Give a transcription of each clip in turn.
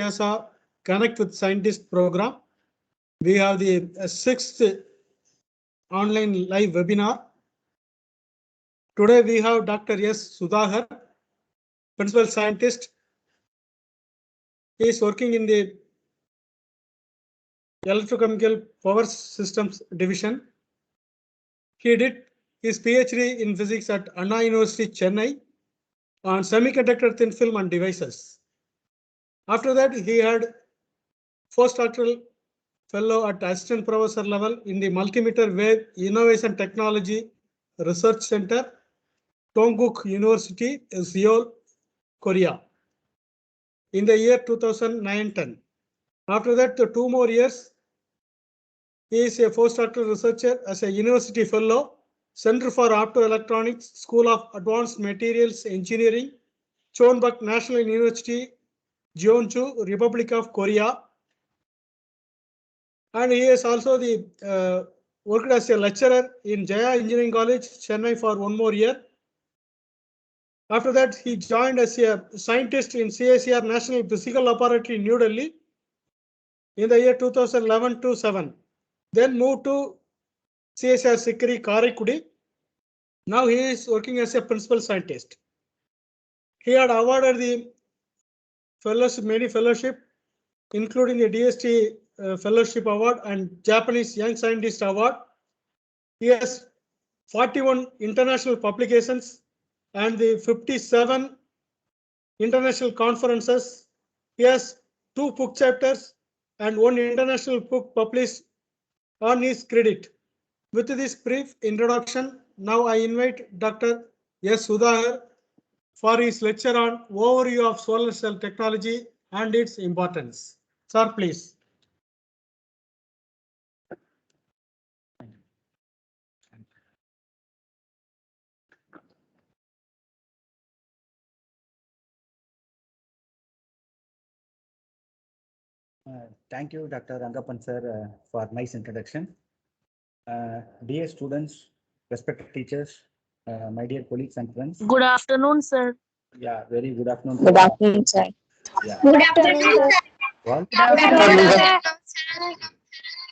CASA Connect with Scientist program. We have the sixth online live webinar. Today we have Dr. S. Sudhakar, Principal Scientist. He is working in the Electrochemical Power Systems Division. He did his PhD in physics at Anna University, Chennai on semiconductor thin film and devices. After that, he had postdoctoral fellow at assistant professor level in the Multimeter Wave Innovation Technology Research Center, Dongguk University, Seoul, Korea, in the year 2009-10. After that, the 2 more years, he is a postdoctoral researcher as a university fellow, Center for Optoelectronics, School of Advanced Materials Engineering, Chonbuk National University, Jeonju, Republic of Korea. And he is also the worked as a lecturer in Jaya Engineering College, Chennai for 1 more year. After that, he joined as a scientist in CSER National Physical Laboratory, New Delhi, in the year 2011-7. Then moved to CSR Sikri Karaikudi. Now he is working as a principal scientist. He had awarded the fellowship, many fellowship, including the DST Fellowship Award and Japanese Young Scientist Award. He has 41 international publications and the 57 international conferences. He has 2 book chapters and 1 international book published on his credit. With this brief introduction, now I invite Dr. S. Sudhakar for his lecture on overview of solar cell technology and its importance. Sir, please. Thank you, Dr. Rangapan sir, for nice introduction. Dear students, respected teachers, my dear colleagues and friends. Good afternoon, sir. Yeah, very good afternoon. Good afternoon, sir. Yeah. Good afternoon, sir. Well, Good afternoon, sir.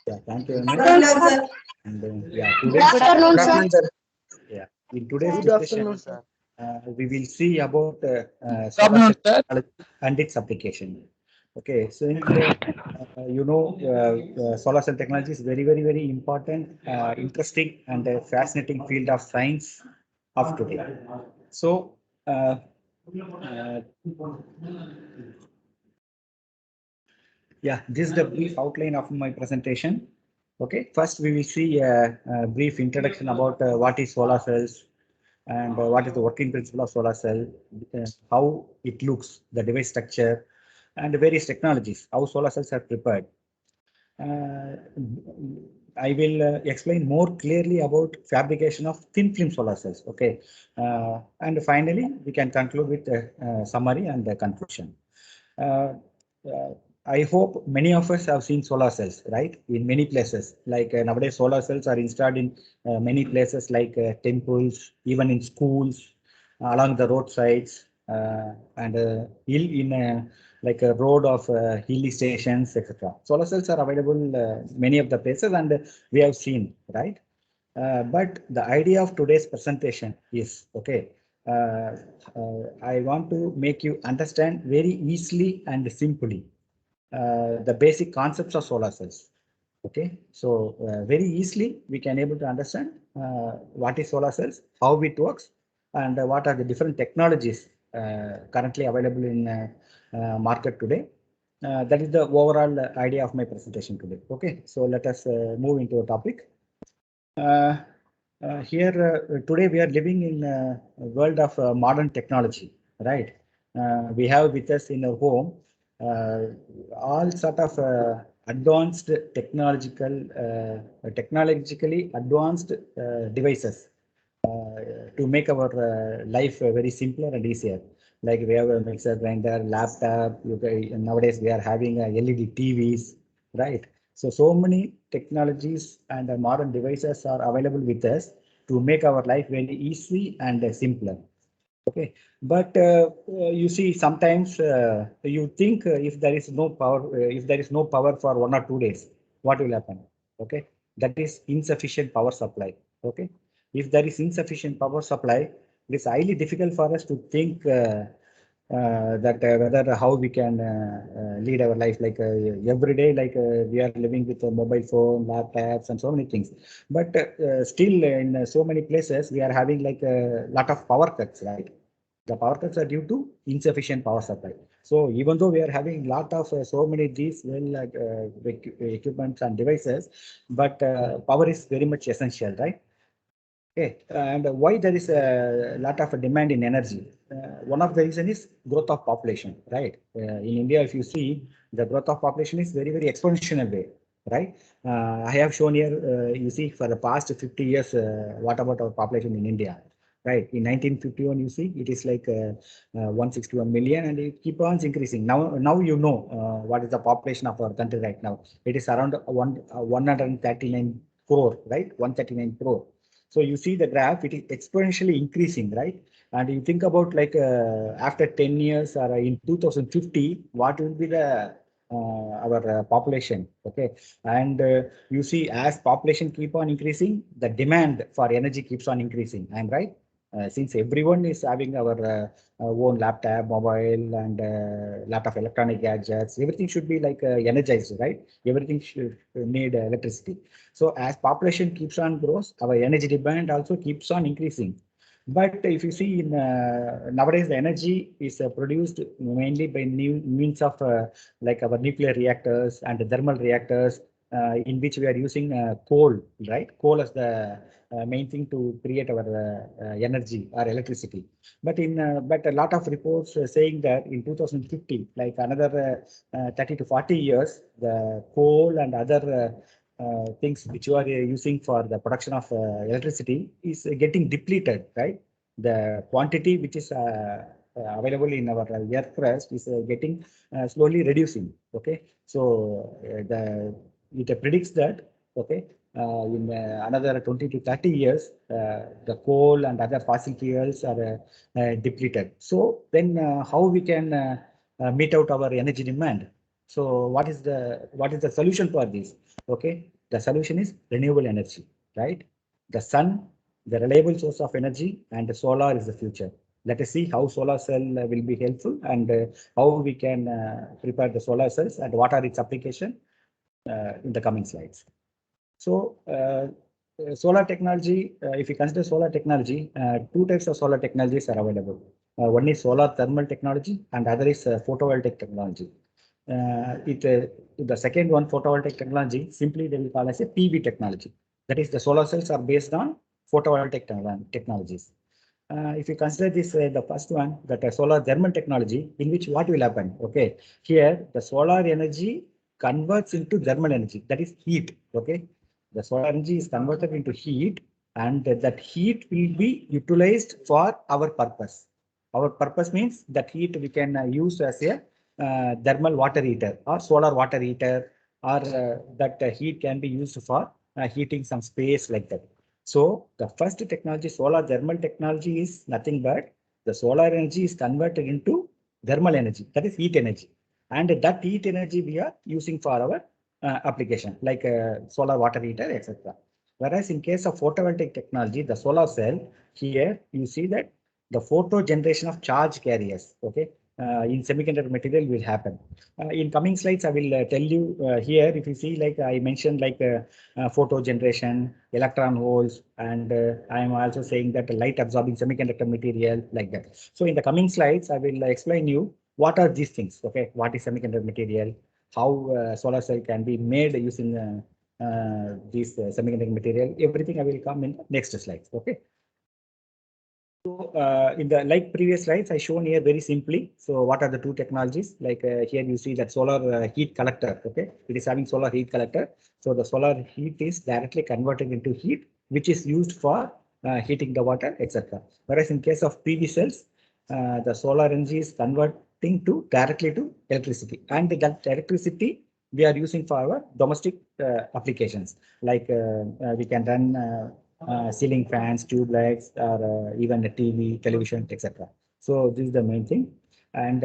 yeah, thank you very much. And yeah, Good afternoon, sir. yeah, in today's Good discussion, afternoon, we will see about solar afternoon, cell sir. technology and its application. Okay, so solar cell technology is very important, interesting and fascinating field of science of today. So, yeah, this is the brief outline of my presentation. Okay, first we will see a brief introduction about what is solar cells and what is the working principle of solar cell, how it looks, the device structure, and various technologies, how solar cells are prepared. I will explain more clearly about fabrication of thin film solar cells. Okay, and finally we can conclude with a summary and the conclusion. I hope many of us have seen solar cells, right? In many places, like nowadays solar cells are installed in many places like temples, even in schools, along the roadsides, and in like a road of hilly stations, etc. Solar cells are available many of the places, and we have seen, right? But the idea of today's presentation is, okay, I want to make you understand very easily and simply the basic concepts of solar cells. Okay, so very easily we can able to understand what is solar cells, how it works, and what are the different technologies currently available in market today. That is the overall idea of my presentation today. Okay, so let us move into a topic. Here today we are living in a world of modern technology, right? We have with us in our home all sort of advanced technologically advanced devices to make our life very simpler and easier. Like we have a mixer, grinder, laptop. Nowadays we are having LED TVs, right? So many technologies and modern devices are available with us to make our life very easy and simpler. Okay, but you see, sometimes you think if there is no power, if there is no power for 1 or 2 days, what will happen? Okay, that is insufficient power supply. Okay, if there is insufficient power supply, it is highly difficult for us to think that whether how we can lead our life like every day, like we are living with a mobile phone, laptops, and so many things. But still, in so many places, we are having like a lot of power cuts, right? The power cuts are due to insufficient power supply. So even though we are having lot of so many these equipments and devices, but power is very much essential, right? Okay, and why there is a lot of demand in energy? One of the reason is growth of population, right? In India, if you see, the growth of population is very, very exponential way, right? I have shown here, you see, for the past 50 years, what about our population in India, right? In 1951, you see, it is like 161 million, and it keep on increasing. Now you know what is the population of our country right now. It is around 139 crore, right? 139 crore. So you see the graph, it is exponentially increasing, right? And you think about like after 10 years or in 2050, what will be the our population? Okay, and you see as population keep on increasing, the demand for energy keeps on increasing. I'm right. Since everyone is having our own laptop, mobile, and lot of electronic gadgets, everything should be like energized, right? Everything should need electricity. So as population keeps on grows, our energy demand also keeps on increasing. But if you see in nowadays, the energy is produced mainly by new means of like our nuclear reactors and thermal reactors, in which we are using coal, right? Coal as the main thing to create our energy or electricity. But but a lot of reports saying that in 2050, like another 30 to 40 years, the coal and other things which you are using for the production of electricity is getting depleted, right? The quantity which is available in our earth crust is getting slowly reducing. Okay, so it predicts that, okay, in another 20 to 30 years, the coal and other fossil fuels are depleted. So then, how we can meet out our energy demand? So what is the solution for this? Okay, the solution is renewable energy, right? The sun, the reliable source of energy, and the solar is the future. Let us see how solar cell will be helpful, and how we can prepare the solar cells and what are its application in the coming slides. So solar technology, if you consider solar technology, two types of solar technologies are available. One is solar thermal technology and other is photovoltaic technology. The second one, photovoltaic technology, simply they will call as a PV technology. That is, the solar cells are based on photovoltaic technologies. If you consider this, the first one, that solar thermal technology, in which what will happen? Okay, here the solar energy converts into thermal energy, that is heat. Okay, the solar energy is converted into heat, and that heat will be utilized for our purpose. Our purpose means that heat we can use as a thermal water heater or solar water heater, or that heat can be used for heating some space like that. So the first technology, solar thermal technology, is nothing but the solar energy is converted into thermal energy, that is heat energy. And that heat energy we are using for our application like solar water heater, etc. Whereas in case of photovoltaic technology, the solar cell, here you see that the photo generation of charge carriers, okay, in semiconductor material will happen. In coming slides, I will tell you here, if you see, like I mentioned, like photo generation, electron holes, and I am also saying that light absorbing semiconductor material like that. So in the coming slides, I will explain you what are these things. Okay, what is semiconductor material, how solar cell can be made using this semiconductor material. Everything I will come in next slides. Okay. So in the like previous slides, I shown here very simply. So what are the two technologies? Like here you see that solar heat collector. Okay, it is having solar heat collector. So the solar heat is directly converted into heat, which is used for heating the water, etc. Whereas in case of PV cells, the solar energy is converting to directly to electricity, and that electricity we are using for our domestic applications. Like we can run ceiling fans, tube lights, or even a TV, television, etc. So this is the main thing. And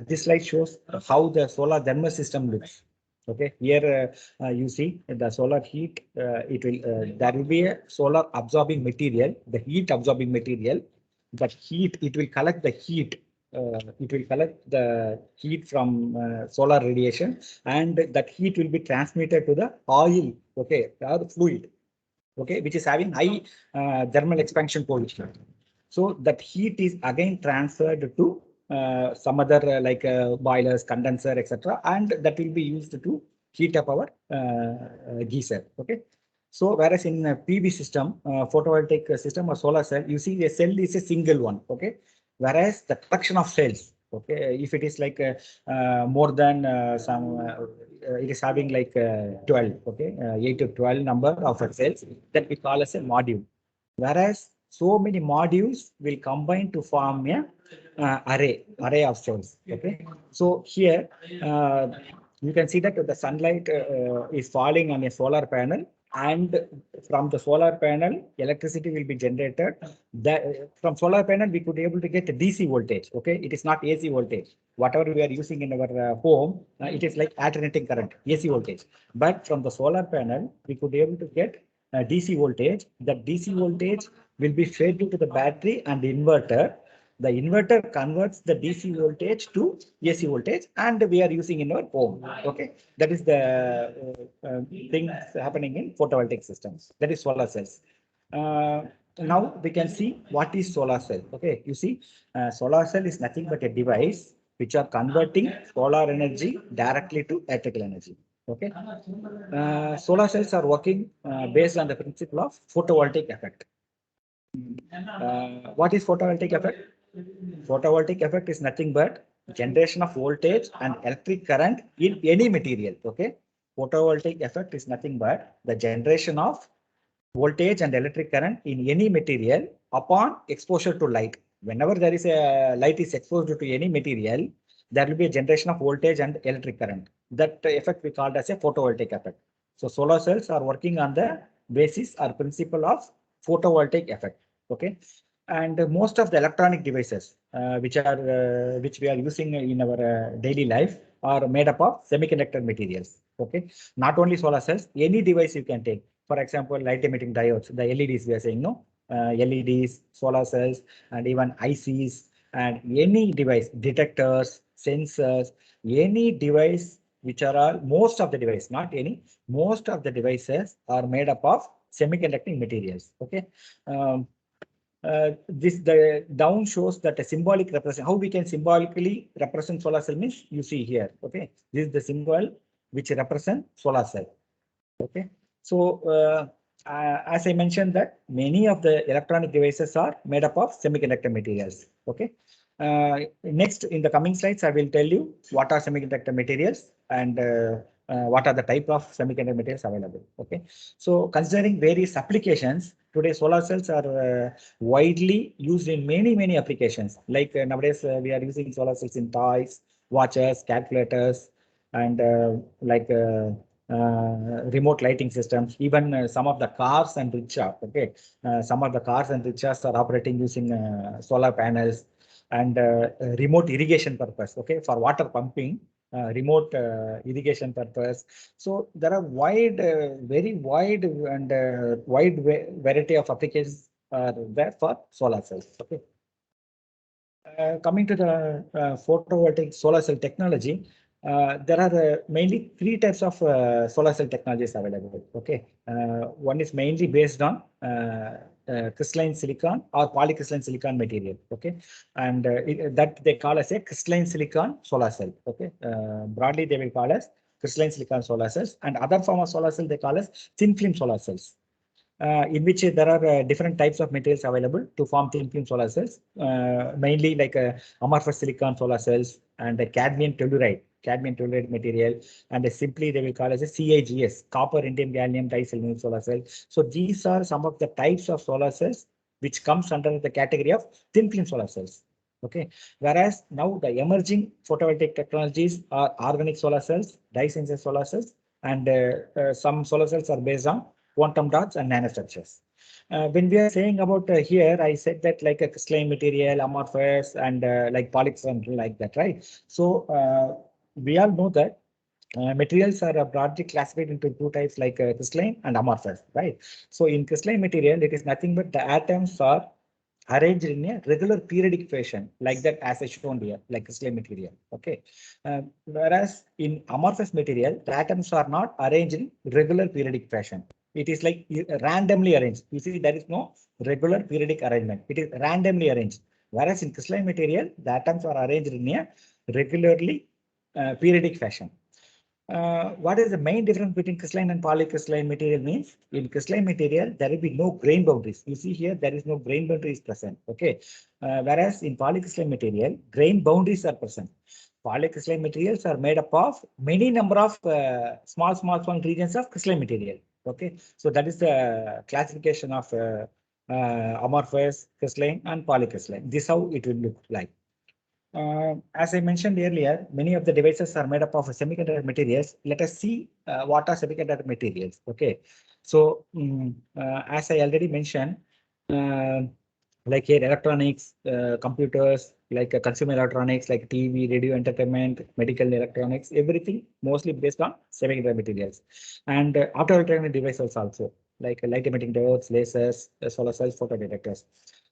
this slide shows how the solar thermal system looks. Okay, here you see the solar heat. It will there will be a solar absorbing material, the heat absorbing material. That heat, it will collect the heat. It will collect the heat from solar radiation, and that heat will be transmitted to the oil. Okay, or fluid. Okay, which is having high thermal expansion coefficient. So that heat is again transferred to some other boilers, condenser, etc., and that will be used to heat up our geyser. Okay. So whereas in a PV system, photovoltaic system or solar cell, you see a cell is a single one. Okay. Whereas the collection of cells, okay, if it is like more than it is having like 12, okay, 8 to 12 number of cells that we call as a module. Whereas so many modules will combine to form a array of cells. Okay, so here you can see that the sunlight is falling on a solar panel, and from the solar panel, electricity will be generated. That from solar panel, we could able to get DC voltage. Okay, it is not AC voltage. Whatever we are using in our home, it is like alternating current, AC voltage. But from the solar panel, we could able to get DC voltage. That DC voltage will be fed into the battery and inverter. The inverter converts the DC voltage to AC voltage, and we are using in our home. Okay, that is the things happening in photovoltaic systems. That is solar cells. Now we can see what is solar cell. Okay, you see, solar cell is nothing but a device which are converting solar energy directly to electrical energy. Okay, solar cells are working based on the principle of photovoltaic effect. What is photovoltaic effect? Photovoltaic effect is nothing but generation of voltage and electric current in any material. Okay, photovoltaic effect is nothing but the generation of voltage and electric current in any material upon exposure to light. Whenever there is a light is exposed to any material, there will be a generation of voltage and electric current. That effect we called as a photovoltaic effect. So solar cells are working on the basis or principle of photovoltaic effect. Okay, and most of the electronic devices which we are using in our daily life are made up of semiconductor materials. Okay, not only solar cells, any device you can take. For example, light emitting diodes, the LEDs we are saying, no, LEDs, solar cells, and even ICs, and any device, detectors, sensors, any device which are all, most of the device, not any, most of the devices are made up of semiconducting materials. Okay. This the down shows that a symbolic represent how we can symbolically represent solar cell means you see here. Okay, this is the symbol which represent solar cell. Okay, so as I mentioned that many of the electronic devices are made up of semiconductor materials. Okay, next in the coming slides I will tell you what are semiconductor materials and what are the type of semiconductor materials available. Okay, so considering various applications, today solar cells are widely used in many applications. Like nowadays we are using solar cells in toys, watches, calculators, and remote lighting systems, even some of the cars and rickshaw. Okay, some of the cars and rickshaws are operating using solar panels, and remote irrigation purpose. Okay, for water pumping, remote irrigation purpose. So there are very wide and wide variety of applications are there for solar cells. Okay. Coming to the photovoltaic solar cell technology, there are mainly three types of solar cell technologies available. Okay, one is mainly based on crystalline silicon or polycrystalline silicon material. Okay, and that they call as a crystalline silicon solar cell. Okay, broadly they will call as crystalline silicon solar cells, and other form of solar cell they call as thin film solar cells. In which there are different types of materials available to form thin film solar cells, mainly like amorphous silicon solar cells and cadmium telluride material, and simply they will call as a CIGS, copper indium gallium disilluminate solar cell. So these are some of the types of solar cells which comes under the category of thin film solar cells. Okay, whereas now the emerging photovoltaic technologies are organic solar cells, dye sensor solar cells, and some solar cells are based on quantum dots and nanostructures. When we are saying about here, I said that like a crystalline material, amorphous, and like polycrystalline, like that, right? So we all know that materials are broadly classified into two types, like crystalline and amorphous, right? So in crystalline material, it is nothing but the atoms are arranged in a regular periodic fashion, like that as I shown here, like crystalline material. Okay. Whereas in amorphous material, the atoms are not arranged in regular periodic fashion. It is like randomly arranged. You see, there is no regular periodic arrangement. It is randomly arranged. Whereas in crystalline material, the atoms are arranged in a regularly periodic fashion. What is the main difference between crystalline and polycrystalline material means? In crystalline material, there will be no grain boundaries. You see here, there is no grain boundaries present. Okay. Whereas in polycrystalline material, grain boundaries are present. Polycrystalline materials are made up of many number of small regions of crystalline material. Okay. So that is the classification of amorphous, crystalline, and polycrystalline. This is how it will look like. As I mentioned earlier, many of the devices are made up of semiconductor materials. Let us see what are semiconductor materials. Okay, so as I already mentioned, like here electronics, computers, like consumer electronics, like TV, radio, entertainment, medical electronics, everything mostly based on semiconductor materials, and optoelectronic devices also, like light emitting diodes, lasers, solar cells, photodetectors.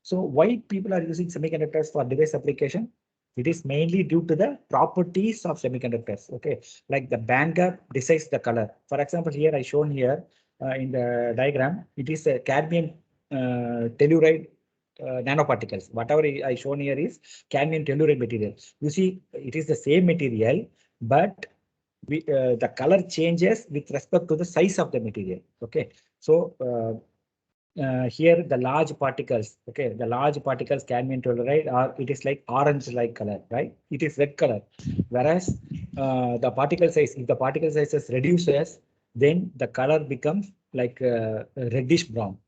So why people are using semiconductors for device application? It is mainly due to the properties of semiconductors. Okay, like the band gap decides the color. For example, here I shown here in the diagram, it is a cadmium telluride nanoparticles. Whatever I shown here is cadmium telluride material. You see, it is the same material, but the color changes with respect to the size of the material. Okay, so here the large particles, okay, the large particles cadmium telluride, or it is like orange-like color, right? It is red color. Whereas the particle size, if the particle sizes reduces, then the color becomes like reddish brown.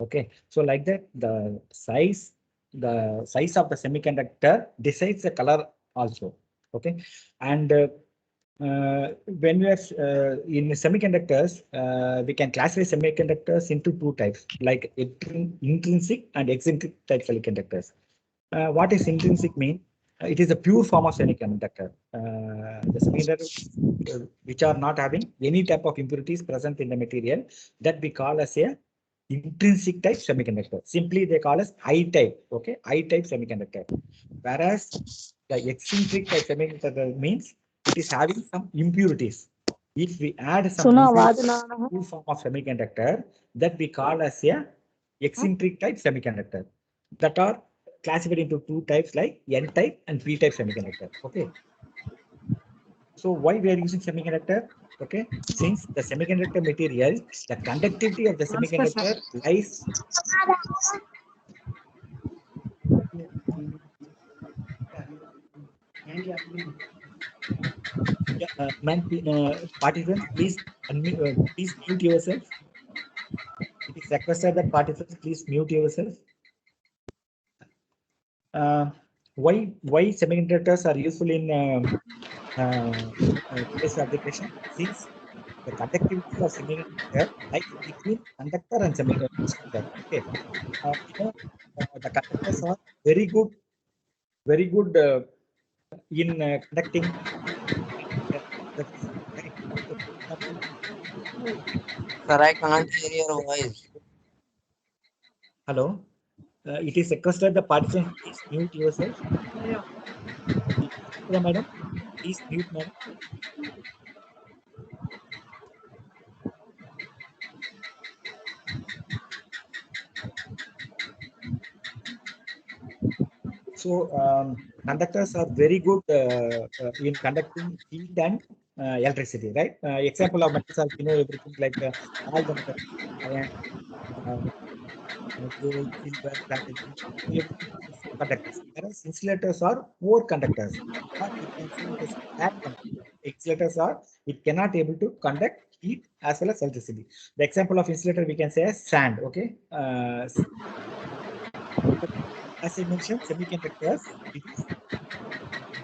Okay, so like that, the size of the semiconductor decides the color also. Okay, and when we are in semiconductors, we can classify semiconductors into two types, like intrinsic and extrinsic type semiconductors. What is intrinsic mean? It is a pure form of semiconductor. The semiconductors which are not having any type of impurities present in the material, that we call as a intrinsic type semiconductor. Simply they call as I type. Okay, I type semiconductor. Whereas the extrinsic type semiconductor means it is having some impurities. If we add some impurities form of semiconductor, that we call as a eccentric type semiconductor, that are classified into two types, like N type and P type semiconductor. Okay. So why we are using semiconductor? Okay, since the semiconductor material, the conductivity of the semiconductor lies. Participants, please please mute yourself. It is requested that participants please mute yourself. Why semiconductors are useful in this application? Since the conductivity of semiconductor lies between conductor and semiconductor. Okay, the conductors are very good in conducting. Sir, I can't hear your voice. Hello. It is requested the participants please mute yourself. Yeah, madam. Please mute, madam. So conductors are very good in conducting heat and electricity, right? Example of metals are, you know, everything like all the metals, iron, gold, silver, platinum, everything is conductors. Whereas insulators are poor conductors. Or we can say it is bad conductor. Insulators are, it cannot able to conduct heat as well as electricity. The example of insulator we can say as sand. Okay. As I mentioned, semiconductors, it is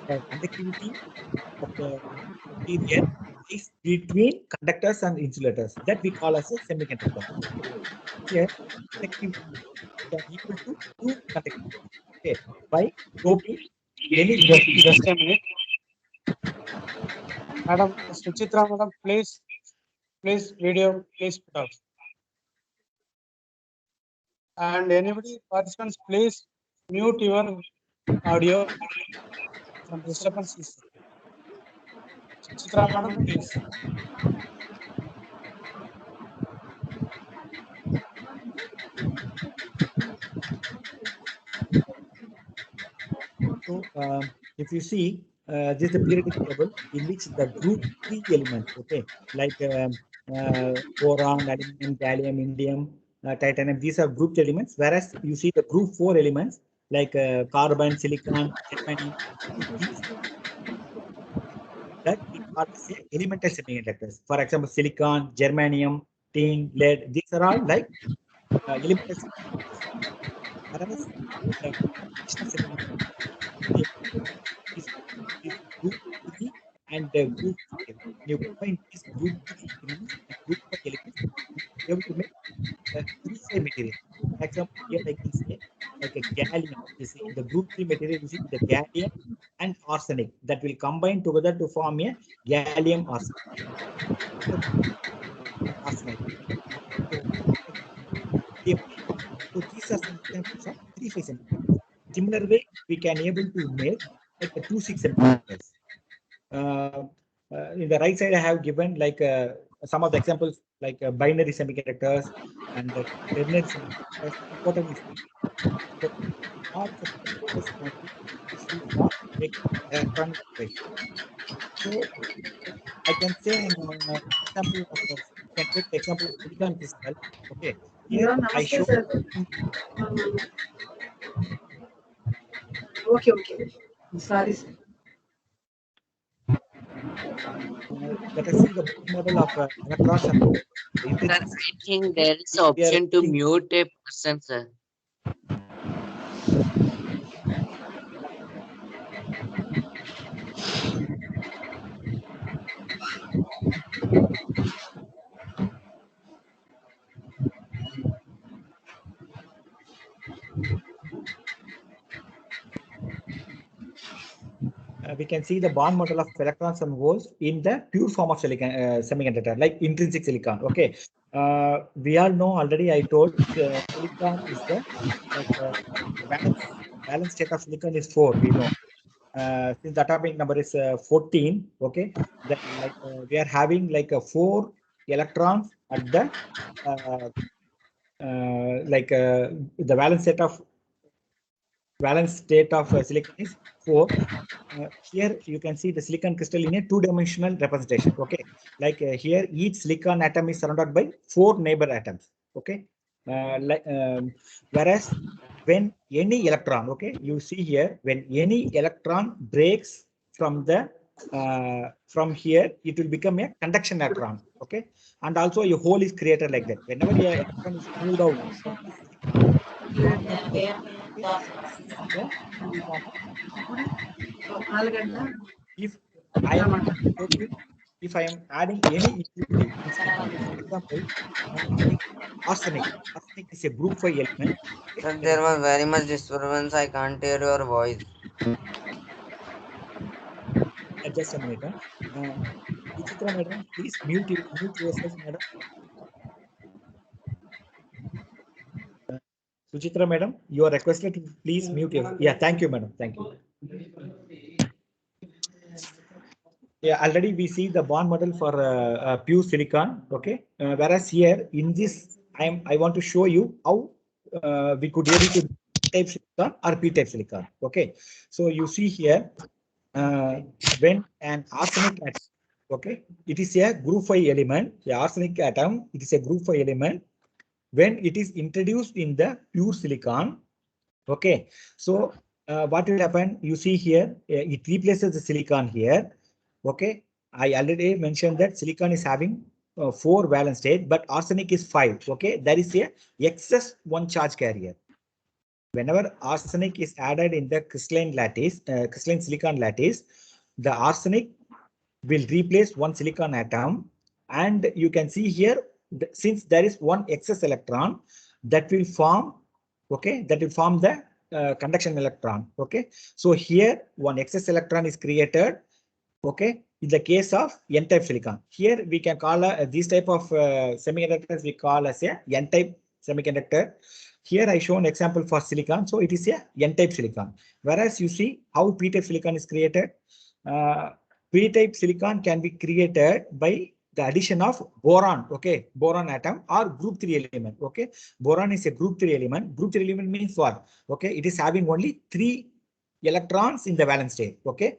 the conductivity of the material is between conductors and insulators that we call as a semiconductor. Here, effective can equal to two conductors. Okay, by doping any Just a minute. Madam, Suchitra, madam, please video, please put off. And anybody participants, please mute your audio. Some disturbance is. Suchitra, madam, please. So if you see, this is the periodic table in which the group 3 elements, okay, like boron, aluminum, gallium, indium, titanium, these are grouped elements, whereas you see the group 4 elements like carbon, silicon, germanium, these that we call as elemental semiconductors. For example, silicon, germanium, tin, lead, these are all like elemental semiconductors. Whereas the functional semiconductors is group 3 and group 5. You combine these group 3 elements and group 5 elements, you will be able to make group 5 material. For example, here I can say like a gallium is in the group 3 material using the gallium and arsenic that will combine together to form a gallium arsenic. So these are some examples of 3-phase semiconductors. Similar way, we can able to make like a 2-6 semiconductors. In the right side, I have given like some of the examples like binary semiconductors and ternary semiconductors. Important is the all semiconductors can be used for making electronic devices. So I can say an example of can take the example of silicon crystal. Okay, here I show. Okay. Sorry, sir. Let us see the model of electrons and holes. Sir, I think there is option to mute a person, sir. We can see the bond model of electrons and holes in the pure form of silicon semiconductor, like intrinsic silicon. Okay, we all know already. I told silicon is the balance state of silicon is 4. We know since the atomic number is 14. Okay, then like we are having like 4 electrons at the the valence state of silicon is 4. Here you can see the silicon crystal in a 2-dimensional representation. Okay, like here each silicon atom is surrounded by 4 neighbor atoms. Okay, whereas when any electron, okay, you see here when any electron breaks from the from here, it will become a conduction electron. Okay, and also a hole is created like that. Whenever the electron is moved out from this if I am adding any impurity, for example, arsenic. Arsenic is a group 5 element. Sir, there was very much disturbance. I can't hear your voice. Just a minute. Suchitra madam, please mute yourself, madam. Suchitra madam, you are requested to please mute yourself. Yeah, thank you, madam. Thank you. Yeah, already we see the bond model for pure silicon. Okay, whereas here in this, I want to show you how we could able to type silicon or p-type silicon. Okay, so you see here when an arsenic atom, okay, it is a group 5 element. The arsenic atom, it is a group 5 element. When it is introduced in the pure silicon, okay, so what will happen? You see here, it replaces the silicon here. Okay, I already mentioned that silicon is having 4 valence state, but arsenic is 5. Okay, there is a excess 1 charge carrier. Whenever arsenic is added in the crystalline lattice, crystalline silicon lattice, the arsenic will replace one silicon atom, and you can see here, since there is one excess electron, that will form, okay, that will form the conduction electron. Okay, so here one excess electron is created. Okay, in the case of n-type silicon, here we can call these type of semiconductors we call as a n-type semiconductor. Here I show an example for silicon, so it is a n-type silicon. Whereas you see how p-type silicon is created. P-type silicon can be created by the addition of boron, okay, boron atom or group 3 element. Okay, boron is a group 3 element. Group 3 element means what? Okay, it is having only 3 electrons in the valence state. Okay.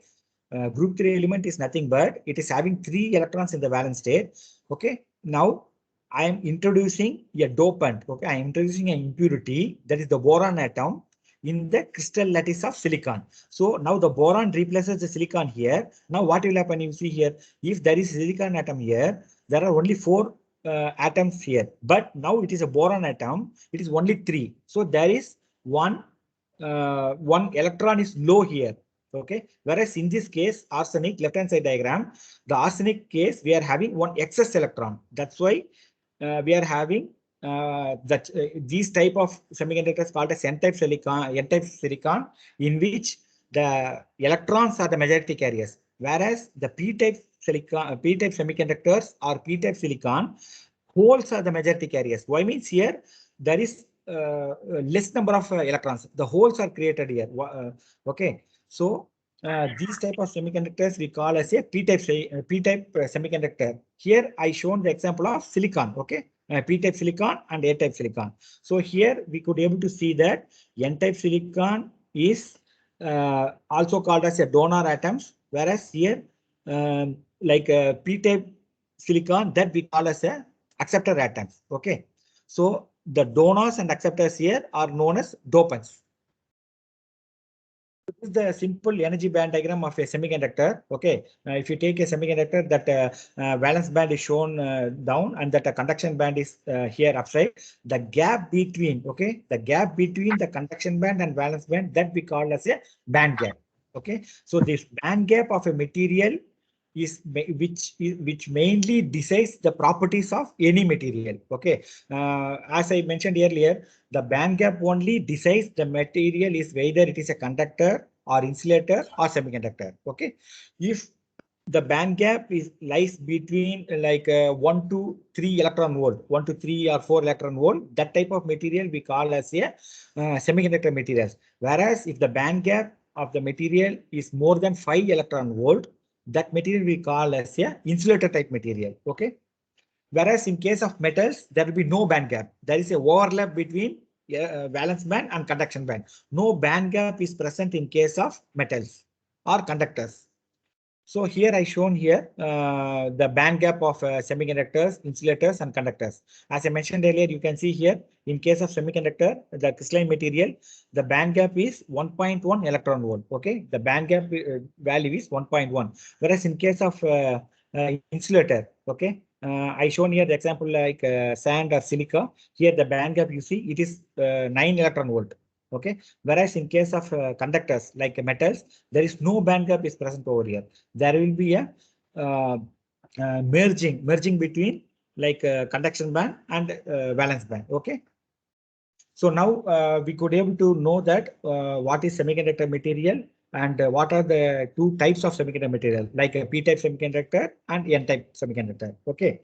Group 3 element is nothing but it is having 3 electrons in the valence state. Okay, now I am introducing a dopant. Okay, I am introducing an impurity, that is the boron atom, in the crystal lattice of silicon. So now the boron replaces the silicon here. Now what will happen? You see here, if there is silicon atom here, there are only 4 atoms here, but now it is a boron atom, it is only 3. So there is one electron is low here. Okay, whereas in this case, arsenic, left hand side diagram, the arsenic case, we are having one excess electron. That's why we are having these type of semiconductors called as n-type silicon, in which the electrons are the majority carriers, whereas the p-type silicon, p-type semiconductors or p-type silicon, holes are the majority carriers. Why means here there is less number of electrons. The holes are created here. Okay, so these type of semiconductors we call as a p-type semiconductor. Here I shown the example of silicon. Okay, p-type silicon and a-type silicon. So here we could able to see that n-type silicon is also called as a donor atoms, whereas here like p-type silicon, that we call as a acceptor atoms. Okay, so the donors and acceptors here are known as dopants. This is the simple energy band diagram of a semiconductor. Okay, if you take a semiconductor, that valence band is shown down and that a conduction band is here upside. The gap between, okay, the gap between the conduction band and valence band, that we call as a band gap. Okay, so this band gap of a material is which mainly decides the properties of any material. Okay, as I mentioned earlier, the band gap only decides the material is whether it is a conductor or insulator or semiconductor. Okay, if the band gap lies between like 1 to 3 electron volt, 1 to 3 or 4 electron volt, that type of material we call as a semiconductor materials. Whereas if the band gap of the material is more than 5 electron volt, that material we call as a insulator type material. Okay, whereas in case of metals, there will be no band gap. There is a overlap between valence band and conduction band. No band gap is present in case of metals or conductors. So here I shown here the band gap of semiconductors, insulators and conductors. As I mentioned earlier, you can see here in case of semiconductor, the crystalline material, the band gap is 1.1 electron volt. Okay, the band gap value is 1.1. Whereas in case of insulator, okay, I shown here the example like sand or silica. Here the band gap you see it is 9 electron volt. Okay, whereas in case of conductors like metals, there is no band gap is present over here. There will be a merging between like conduction band and valence band. Okay, so now we could able to know that what is semiconductor material and what are the 2 types of semiconductor material, like a p-type semiconductor and n-type semiconductor. Okay,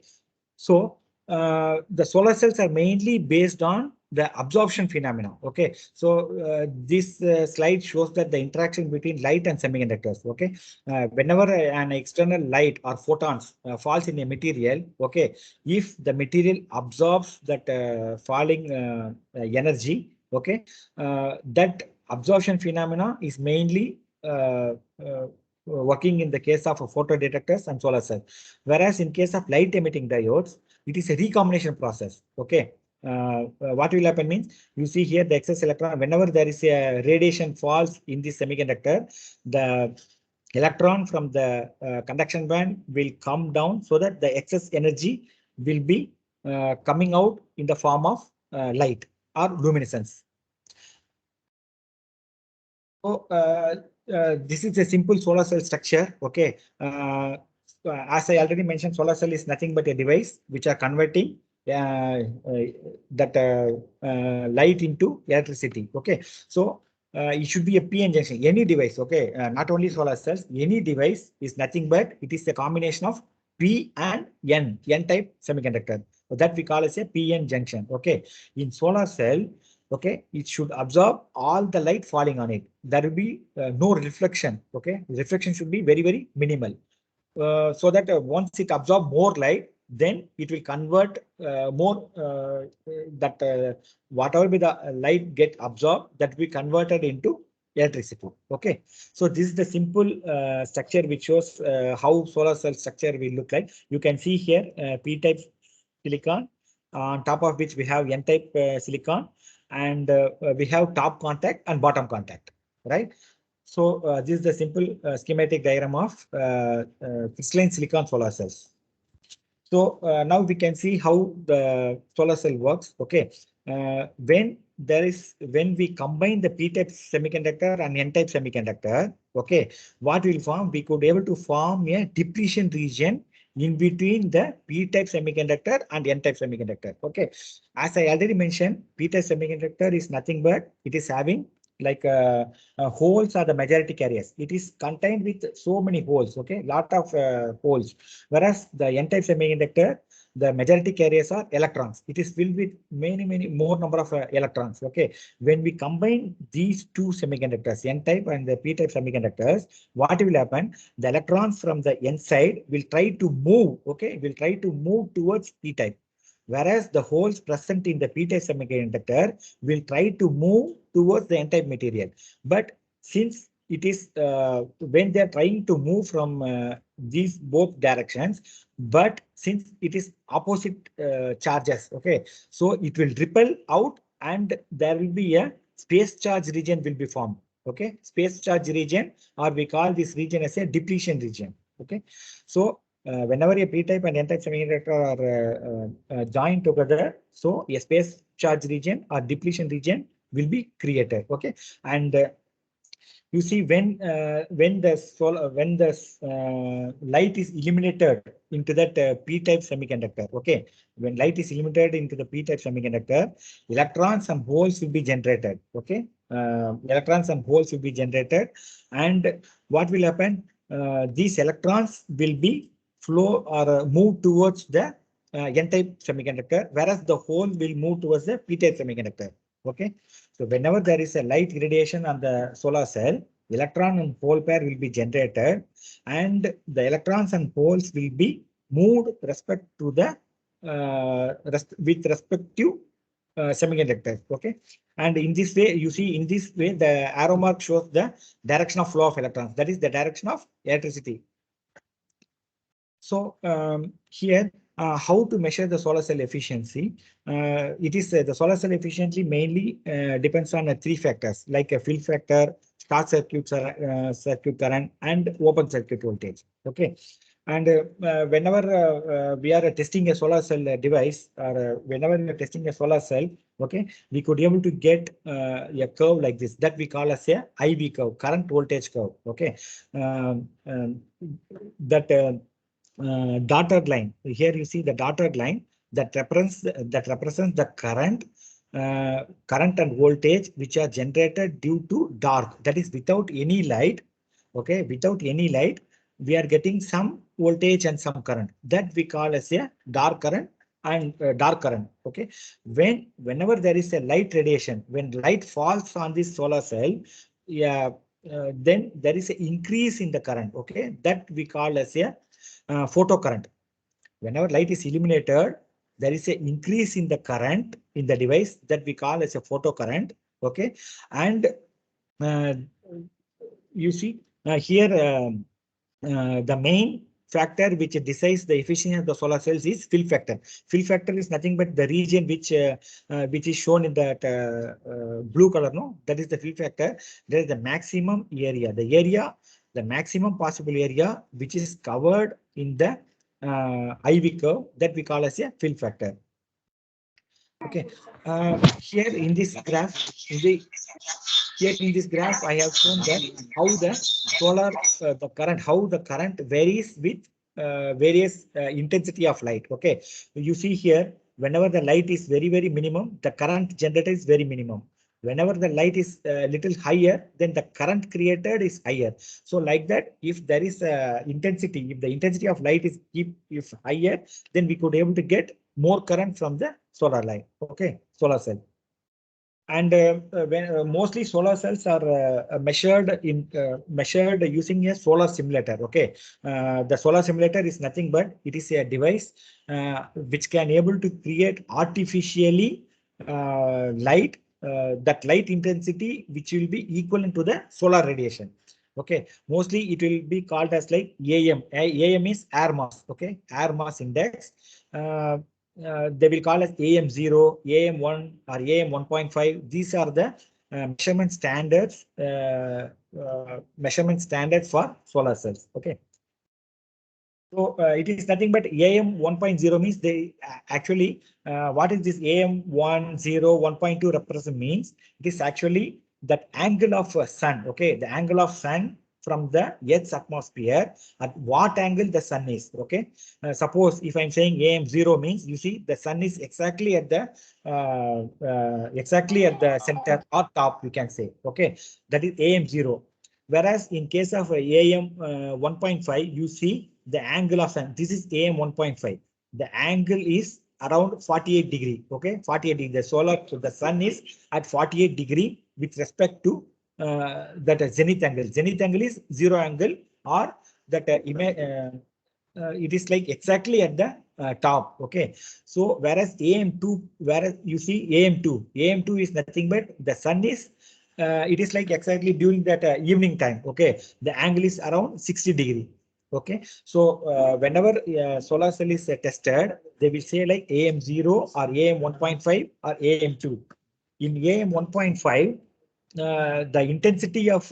so the solar cells are mainly based on the absorption phenomena. Okay, so this slide shows that the interaction between light and semiconductors. Okay, whenever an external light or photons falls in a material, okay, if the material absorbs that falling energy, okay, that absorption phenomena is mainly working in the case of photodetectors and solar cells. Whereas in case of light emitting diodes, it is a recombination process. Okay, what will happen means you see here the excess electron. Whenever there is a radiation falls in this semiconductor, the electron from the conduction band will come down so that the excess energy will be coming out in the form of light or luminescence. So this is a simple solar cell structure. Okay, as I already mentioned, solar cell is nothing but a device which are converting that light into electricity. Okay, so it should be a PN junction. Any device, okay, not only solar cells. Any device is nothing but it is a combination of P and N type semiconductor. So that we call as a PN junction. Okay, in solar cell, okay, it should absorb all the light falling on it. There will be no reflection. Okay, reflection should be very minimal. So that once it absorb more light, then it will convert more that whatever be the light get absorbed, that will be converted into electricity. Okay, so this is the simple structure which shows how solar cell structure will look like. You can see here p-type silicon, on top of which we have n-type silicon, and we have top contact and bottom contact, right? So this is the simple schematic diagram of crystalline silicon solar cells. So now we can see how the solar cell works. Okay, when we combine the p-type semiconductor and n-type semiconductor, okay, what will form? We could able to form a depletion region in between the p-type semiconductor and n-type semiconductor. Okay, as I already mentioned, p-type semiconductor is nothing but it is having like holes are the majority carriers. It is contained with so many holes. Okay, lot of holes. Whereas the n-type semiconductor, the majority carriers are electrons. It is filled with many more number of electrons. Okay, when we combine these two semiconductors, n-type and the p-type semiconductors, what will happen? The electrons from the n side will try to move. Okay, will try to move towards p-type. Whereas the holes present in the p-type semiconductor will try to move towards the n-type material. But since it is when they are trying to move from these both directions, but since it is opposite charges, okay, so it will ripple out and there will be a space charge region will be formed. Okay, space charge region, or we call this region as a depletion region. Okay, so whenever a p-type and n-type semiconductor are joined together, so a space charge region or depletion region will be created. Okay, and you see when the light is illuminated into that p-type semiconductor. Okay, when light is illuminated into the p-type semiconductor, electrons and holes will be generated. Okay, electrons and holes will be generated, and what will happen? These electrons will be flow or move towards the n-type semiconductor, whereas the hole will move towards the p-type semiconductor. Okay, so whenever there is a light irradiation on the solar cell, electron and hole pair will be generated, and the electrons and holes will be moved respect to the with respective semiconductors. Okay, and in this way, you see, in this way, the arrow mark shows the direction of flow of electrons. That is the direction of electricity. So here, how to measure the solar cell efficiency? It is the solar cell efficiency mainly depends on three factors like a fill factor, short circuit current, and open circuit voltage. Okay, and whenever we are testing a solar cell device, or whenever we are testing a solar cell, okay, we could be able to get a curve like this that we call as a IV curve, current voltage curve. Okay, that dotted line. Here you see the dotted line that represents the current and voltage which are generated due to dark. That is without any light. Okay, without any light, we are getting some voltage and some current that we call as a dark current and dark current. Okay, whenever there is a light radiation, when light falls on this solar cell, yeah, then there is an increase in the current. Okay, that we call as a photocurrent. Whenever light is illuminated, there is an increase in the current in the device that we call as a photocurrent. Okay, and you see here the main factor which decides the efficiency of the solar cells is fill factor. Fill factor is nothing but the region which is shown in that blue color. No, that is the fill factor. There is the maximum area, the maximum possible area which is covered in the IV curve that we call as a fill factor. Okay, here in this graph, I have shown that how the solar how the current varies with various intensity of light. Okay, you see here, whenever the light is very, very minimum, the current generated is very minimum. Whenever the light is a little higher, then the current created is higher. So like that, if there is intensity, if the intensity of light is if higher, then we could able to get more current from the solar light. Okay, solar cell. And mostly solar cells are measured using a solar simulator. Okay, the solar simulator is nothing but it is a device which can able to create artificially light, that light intensity which will be equivalent to the solar radiation. Okay, mostly it will be called as like AM. AM is air mass. Okay, air mass index. They will call as AM0, AM1 or AM1.5. These are the measurement standards for solar cells. Okay. So it is nothing but AM 1.0 means they actually what is this AM 10 1.2 represent means it is actually that angle of sun. Okay, the angle of sun from the Earth's atmosphere at what angle the sun is. Okay, suppose if I'm saying AM0 means you see the sun is exactly at the center or top, you can say. Okay, that is AM0. Whereas in case of AM 1.5, you see the angle of sun. This is AM 1.5. The angle is around 48 degree. Okay, 48 degree. So the sun is at 48 degree with respect to that zenith angle. Zenith angle is zero angle, or that it is like exactly at the top. Okay, so whereas AM2, whereas you see AM2 is nothing but the sun is it is like exactly during that evening time. Okay, the angle is around 60 degree. Okay, so whenever solar cell is tested, they will say like AM0 or AM 1.5 or AM2. In AM 1.5, the intensity of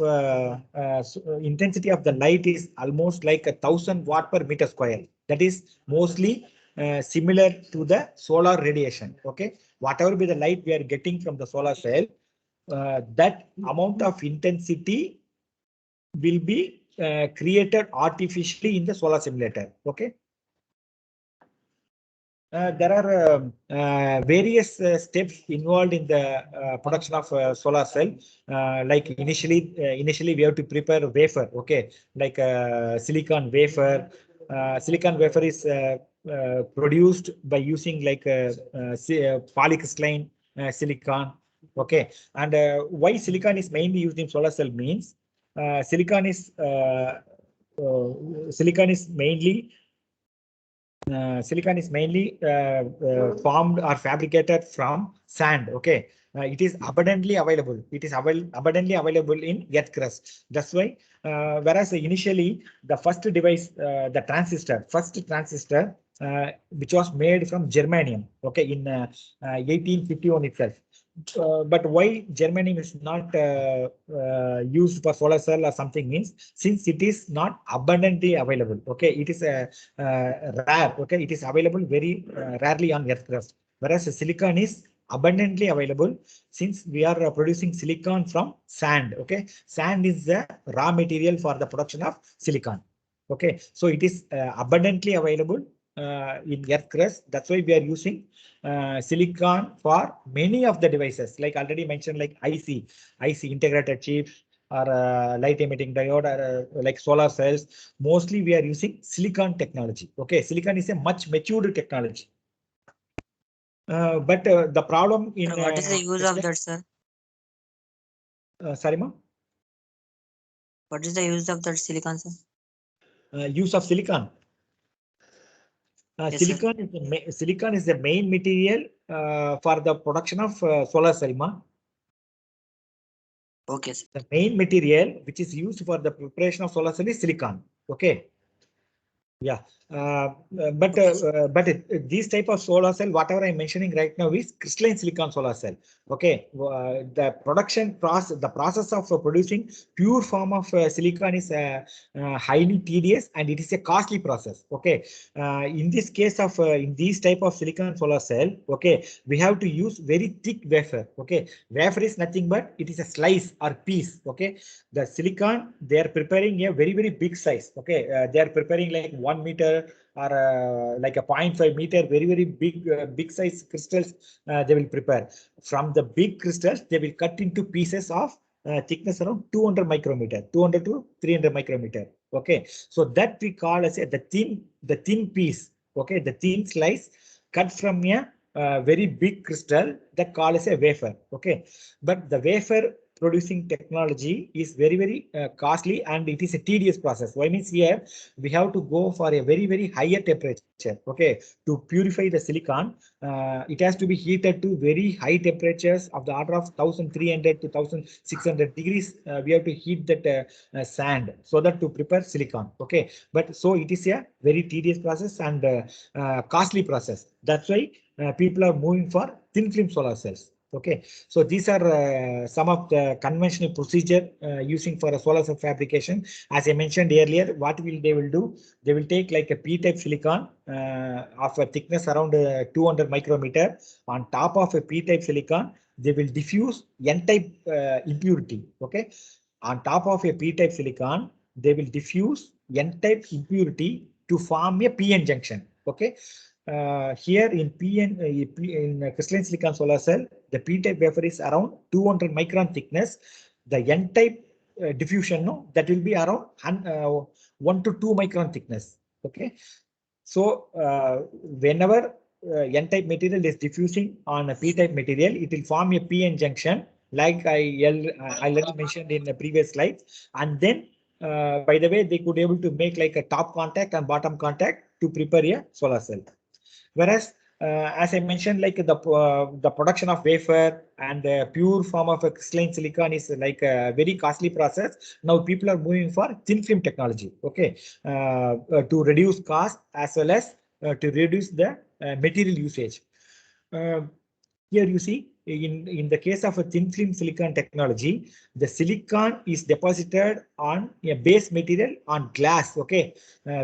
the light is almost like 1,000 watt per meter square. That is mostly similar to the solar radiation. Okay, whatever be the light we are getting from the solar cell, that amount of intensity will be created artificially in the solar simulator. Okay. There are various steps involved in the production of solar cell. Like initially we have to prepare wafer. Okay, like silicon wafer. Silicon wafer is produced by using like polycrystalline silicon. Okay, and why silicon is mainly used in solar cell means silicon is mainly formed or fabricated from sand. Okay, it is abundantly available. It is abundantly available in earth crust. That's why, whereas initially the first device, the first transistor, which was made from germanium. Okay, in 1851 itself. But why germanium is not used for solar cell or something means since it is not abundantly available. Okay, it is rare. Okay, it is available very rarely on earth crust. Whereas silicon is abundantly available since we are producing silicon from sand. Okay, sand is the raw material for the production of silicon. Okay, so it is abundantly available in earth crust. That's why we are using silicon for many of the devices, like already mentioned, like IC integrated chips, or light emitting diode, or like solar cells. Mostly we are using silicon technology. Okay, silicon is a much matured technology. But the problem in What is the use of that, sir? Sorry, ma'am. What is the use of that silicon, sir? Use of silicon. Yes, silicon is the main material for the production of solar cell, ma'am. Okay, sir. The main material which is used for the preparation of solar cell is silicon. Okay. Yeah, but these type of solar cell, whatever I'm mentioning right now, is crystalline silicon solar cell. Okay, the production process, the process of producing pure form of silicon is highly tedious and it is a costly process. Okay, in this case of in these type of silicon solar cell, okay, we have to use very thick wafer. Okay, wafer is nothing but it is a slice or piece. Okay, the silicon they are preparing a very big size. Okay, they are preparing like 1 1 meter or like a 0.5 meter, very big size crystals they will prepare. From the big crystals, they will cut into pieces of thickness around 200 micrometer, 200 to 300 micrometer. Okay, so that we call as the thin piece. Okay, the thin slice cut from a very big crystal that called as a wafer. Okay, but the wafer producing technology is very costly, and it is a tedious process. Why means here we have to go for a very higher temperature. Okay, to purify the silicon, it has to be heated to very high temperatures of the order of 1300 to 1600 degrees. We have to heat that sand so that to prepare silicon. Okay, but so it is a very tedious process and costly process. That's why people are moving for thin film solar cells. Okay, so these are some of the conventional procedure using for a solar cell fabrication. As I mentioned earlier, what they will do? They will take like a P-type silicon of a thickness around 200 micrometer. On top of a P-type silicon, they will diffuse N-type impurity. Okay, on top of a P-type silicon, they will diffuse N-type impurity to form a PN junction. Okay. Here in in crystalline silicon solar cell, the P-type wafer is around 200 micron thickness. The N-type diffusion, no, that will be around 1 to 2 micron thickness. Okay, so whenever N-type material is diffusing on a P-type material, it will form a PN junction, like I already mentioned in the previous slides, and then by the way, they could able to make like a top contact and bottom contact to prepare a solar cell. Whereas, as I mentioned, like the production of wafer and the pure form of a crystalline silicon is like a very costly process. Now people are moving for thin film technology. Okay, to reduce cost as well as to reduce the material usage. Here you see, in the case of a thin film silicon technology, the silicon is deposited on a base material on glass. Okay,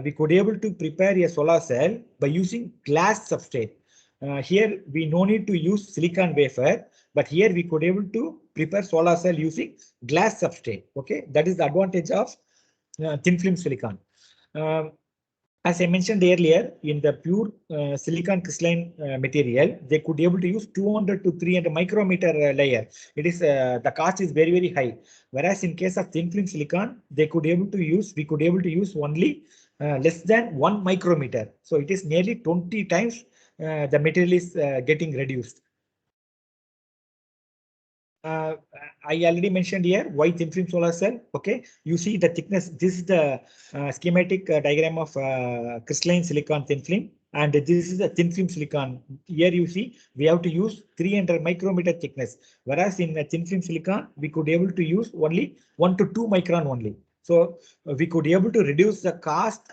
we could able to prepare a solar cell by using glass substrate. Here we no need to use silicon wafer, but here we could able to prepare solar cell using glass substrate. Okay, that is the advantage of thin film silicon. As I mentioned earlier, in the pure silicon crystalline material, they could be able to use 200 to 300 micrometer layer. It is the cost is very high. Whereas in case of thin film silicon, we could able to use only less than 1 micrometer. So it is nearly 20 times the material is getting reduced. I already mentioned here why thin film solar cell. Okay, you see the thickness. This is the schematic diagram of crystalline silicon thin film, and this is the thin film silicon. Here you see we have to use 300 micrometer thickness, whereas in thin film silicon we could able to use only 1 to 2 micron only. So we could able to reduce the cost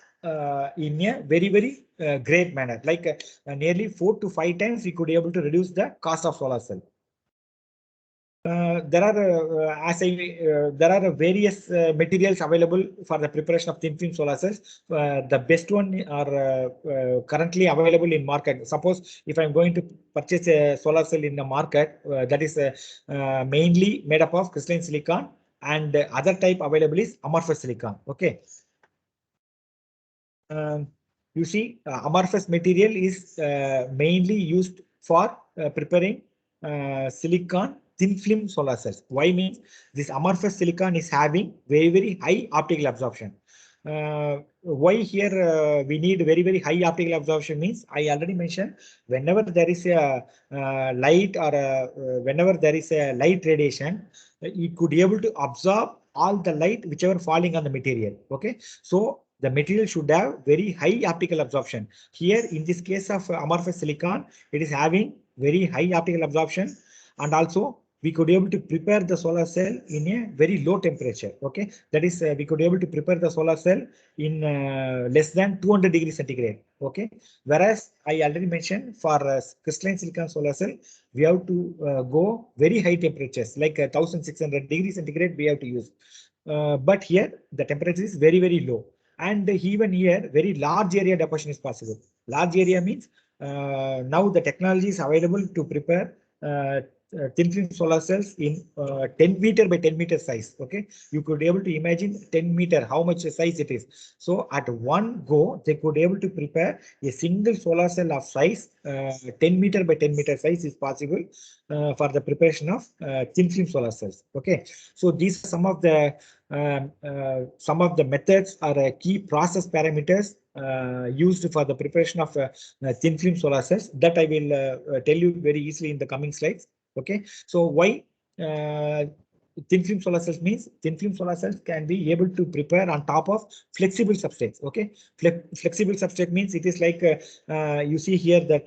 in a very great manner, like nearly 4 to 5 times we could able to reduce the cost of solar cell. There are various materials available for the preparation of thin film solar cells. The best one are currently available in market. Suppose if I'm going to purchase a solar cell in the market, that is mainly made up of crystalline silicon, and other type available is amorphous silicon. Okay. You see, amorphous material is mainly used for preparing silicon thin film solar cells. Why means this amorphous silicon is having very high optical absorption. Why here we need very high optical absorption means I already mentioned, whenever there is a light or whenever there is a light radiation, it could be able to absorb all the light whichever falling on the material. Okay, so the material should have very high optical absorption. Here in this case of amorphous silicon, it is having very high optical absorption, and also we could be able to prepare the solar cell in a very low temperature. Okay, that is we could be able to prepare the solar cell in less than 200 degrees centigrade. Okay, whereas I already mentioned for crystalline silicon solar cell, we have to go very high temperatures like 1600 degrees centigrade we have to use. But here the temperature is very low, and even here very large area deposition is possible. Large area means now the technology is available to prepare thin film solar cells in 10 meter by 10 meter size. Okay, you could able to imagine 10 meter how much size it is. So at one go, they could able to prepare a single solar cell of size 10 meter by 10 meter size is possible for the preparation of thin film solar cells. Okay, so these are some of the methods or key process parameters used for the preparation of thin film solar cells that I will tell you very easily in the coming slides. Okay, so why thin film solar cells means thin film solar cells can be able to prepare on top of flexible substrates. Okay, flexible substrate means it is like you see here that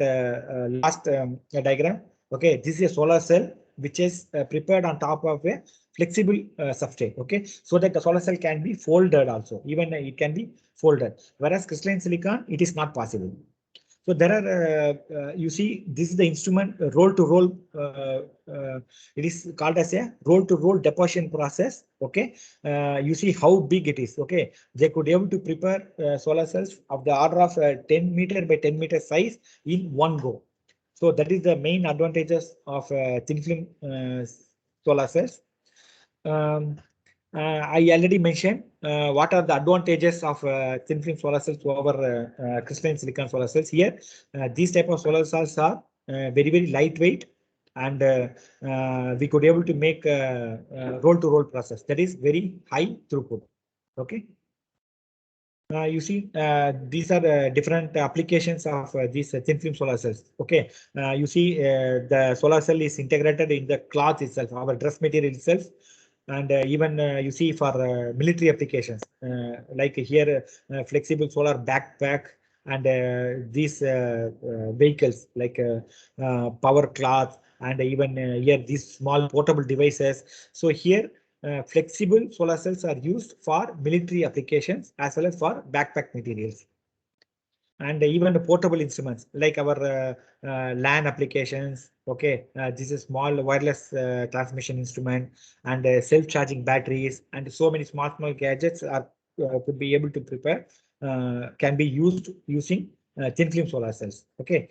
last diagram. Okay, this is a solar cell which is prepared on top of a flexible substrate. Okay, so that the solar cell can be folded also, even it can be folded, whereas crystalline silicon it is not possible. So there are, you see, this is the instrument roll to roll. It is called as a roll to roll deposition process. Okay, you see how big it is. Okay, they could able to prepare solar cells of the order of 10 meter by 10 meter size in one go. So that is the main advantages of thin film solar cells. I already mentioned what are the advantages of thin film solar cells over crystalline silicon solar cells. Here, these type of solar cells are very lightweight, and we could able to make roll to roll process that is very high throughput. Okay. You see, these are different applications of these thin film solar cells. Okay, you see, the solar cell is integrated in the cloth itself, our dress material itself, and even you see for military applications, like here, flexible solar backpack, and these vehicles like power cloth, and even here these small portable devices. So here, flexible solar cells are used for military applications as well as for backpack materials. And even the portable instruments like our LAN applications. Okay, this is small wireless transmission instrument, and self-charging batteries, and so many small gadgets are could be able to prepare, can be used using thin film solar cells. Okay,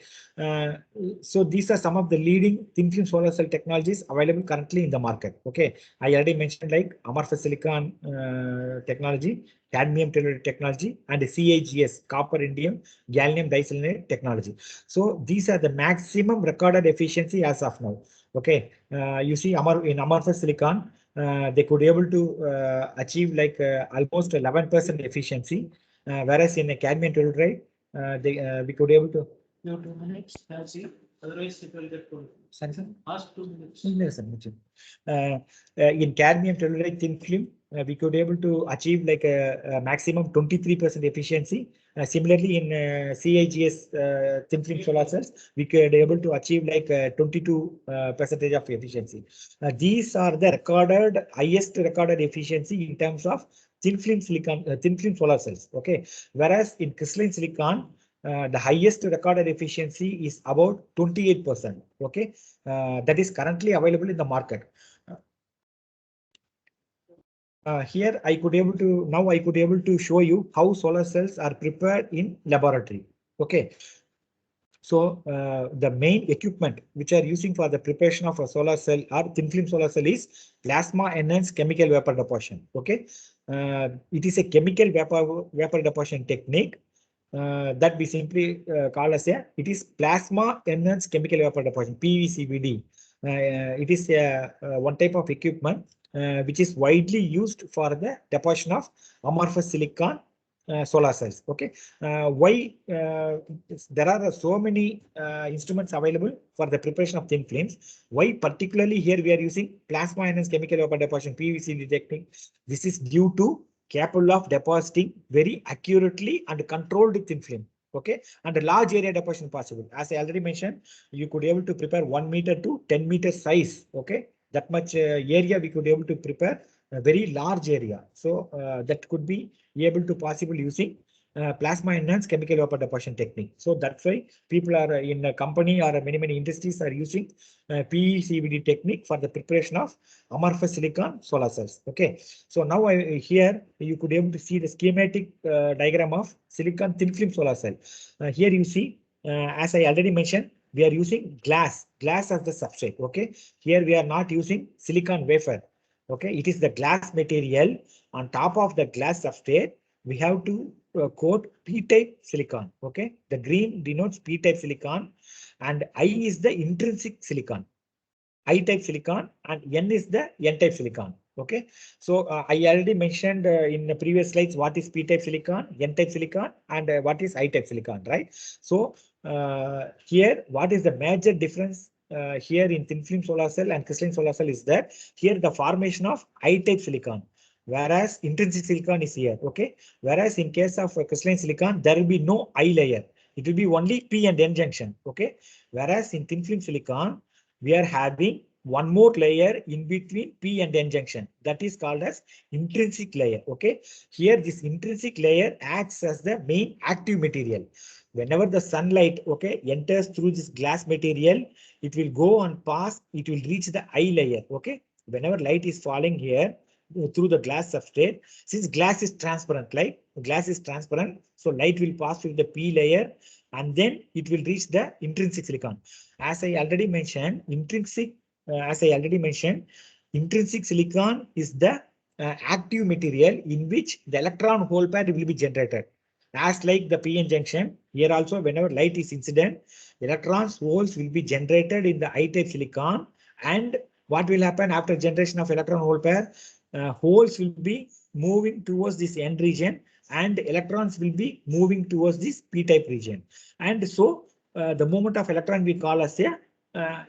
so these are some of the leading thin film solar cell technologies available currently in the market. Okay, I already mentioned like amorphous silicon technology, cadmium telluride technology, and CIGS, copper indium gallium diselenide technology. So these are the maximum recorded efficiency as of now. Okay, you see, in amorphous silicon, they could able to achieve like almost 11% efficiency, whereas in a cadmium telluride, we could able to. You have 2 minutes. That's it. Otherwise, it will get full. Sorry, sir? Ask 2 minutes. No, sir, in cadmium telluride thin film, we could able to achieve like a maximum 23% efficiency. Similarly, in CIGS thin film solar cells, we could able to achieve like 22% of efficiency. These are the highest recorded efficiency in terms of thin film solar cells. Okay, whereas in crystalline silicon, the highest recorded efficiency is about 28%. Okay, that is currently available in the market. Here I could able to show you how solar cells are prepared in laboratory. Okay, so the main equipment which are using for the preparation of a solar cell or thin film solar cell is plasma enhanced chemical vapor deposition. Okay, it is a chemical vapor deposition technique that we simply call as it is plasma enhanced chemical vapor deposition, PECVD. It is one type of equipment which is widely used for the deposition of amorphous silicon solar cells. Okay, why there are so many instruments available for the preparation of thin films? Why particularly here we are using plasma enhanced chemical vapor deposition, PECVD technique? This is due to capable of depositing very accurately and controlled thin film. Okay, and a large area deposition possible. As I already mentioned, you could able to prepare 1 meter to 10 meter size. Okay, that much area we could able to prepare a very large area. So that could be able to possible using plasma enhanced chemical vapor deposition technique. So that's why people are in a company or many industries are using PECVD technique for the preparation of amorphous silicon solar cells. Okay, so now here you could able to see the schematic diagram of silicon thin film solar cell. Here you see, as I already mentioned, we are using glass as the substrate. Okay, here we are not using silicon wafer. Okay, it is the glass material. On top of the glass substrate, we have to coat p-type silicon. Okay, the green denotes p-type silicon and I is the intrinsic silicon. I-type silicon and N is the N-type silicon. Okay, so I already mentioned in the previous slides what is P-type silicon, N-type silicon, and what is I-type silicon, right? So here, what is the major difference here in thin film solar cell and crystalline solar cell is that here the formation of I-type silicon, whereas intrinsic silicon is here. Okay, whereas in case of crystalline silicon, there will be no I layer. It will be only P and N junction. Okay, whereas in thin film silicon, we are having one more layer in between P and N junction. That is called as intrinsic layer. Okay, here this intrinsic layer acts as the main active material. Whenever the sunlight, okay, enters through this glass material, it will go and pass, it will reach the I layer. Okay, whenever light is falling here through the glass substrate, since glass is transparent, like glass is transparent, so light will pass through the P layer and then it will reach the intrinsic silicon. As I already mentioned, intrinsic silicon is the active material in which the electron hole pair will be generated. As like the PN junction, here also whenever light is incident, electrons holes will be generated in the I-type silicon. And what will happen after generation of electron hole pair? Holes will be moving towards this N region and electrons will be moving towards this P-type region. And so the movement of electron we call as a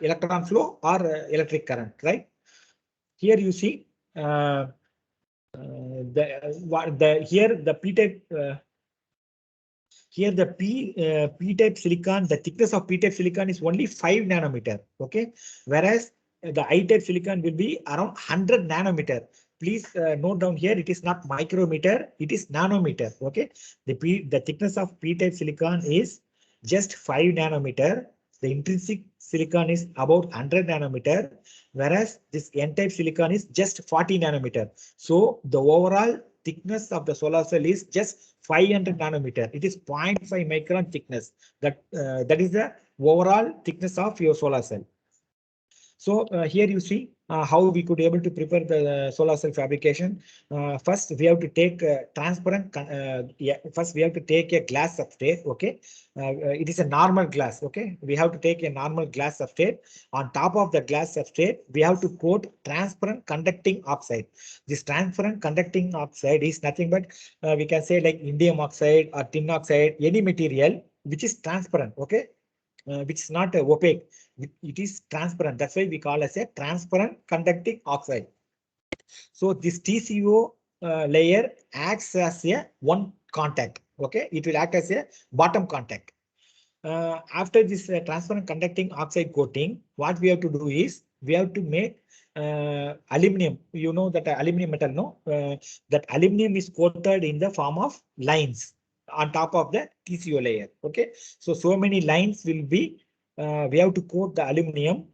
electron flow or electric current, right? Here you see here the P-type here the P-type silicon, the thickness of P-type silicon is only 5 nanometer. Okay, whereas the I-type silicon will be around 100 nanometer. Please note down here, it is not micrometer, it is nanometer. Okay, the thickness of P-type silicon is just 5 nanometer. The intrinsic silicon is about 100 nanometer, whereas this N-type silicon is just 40 nanometer. So the overall thickness of the solar cell is just 500 nanometer. It is 0.5 micron thickness. That is the overall thickness of your solar cell. So here you see how we could able to prepare the solar cell fabrication. First, we have to take transparent. First, we have to take a glass substrate. Okay, it is a normal glass. Okay, we have to take a normal glass substrate. On top of the glass substrate, we have to coat transparent conducting oxide. This transparent conducting oxide is nothing but we can say like indium oxide or tin oxide, any material which is transparent. Okay, which is not opaque. It is transparent. That's why we call as a transparent conducting oxide. So this TCO layer acts as a one contact. Okay, it will act as a bottom contact. After this transparent conducting oxide coating, what we have to do is we have to make aluminum. You know that aluminum metal, no? That aluminum is coated in the form of lines on top of the TCO layer. Okay, so many lines will be. We have to coat the aluminum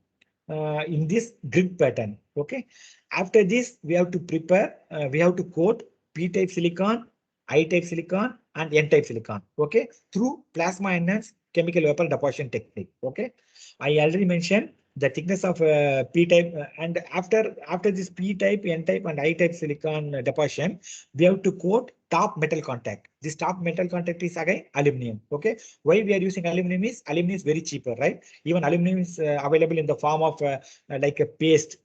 in this grid pattern. Okay, after this we have to prepare. We have to coat P-type silicon, I-type silicon, and N-type silicon. Okay, through plasma enhanced chemical vapor deposition technique. Okay, I already mentioned the thickness of P-type and after this P-type, N-type, and I-type silicon deposition, we have to coat top metal contact. This top metal contact is again aluminum. Okay, why we are using aluminum is very cheaper, right? Even aluminum is available in the form of like a paste,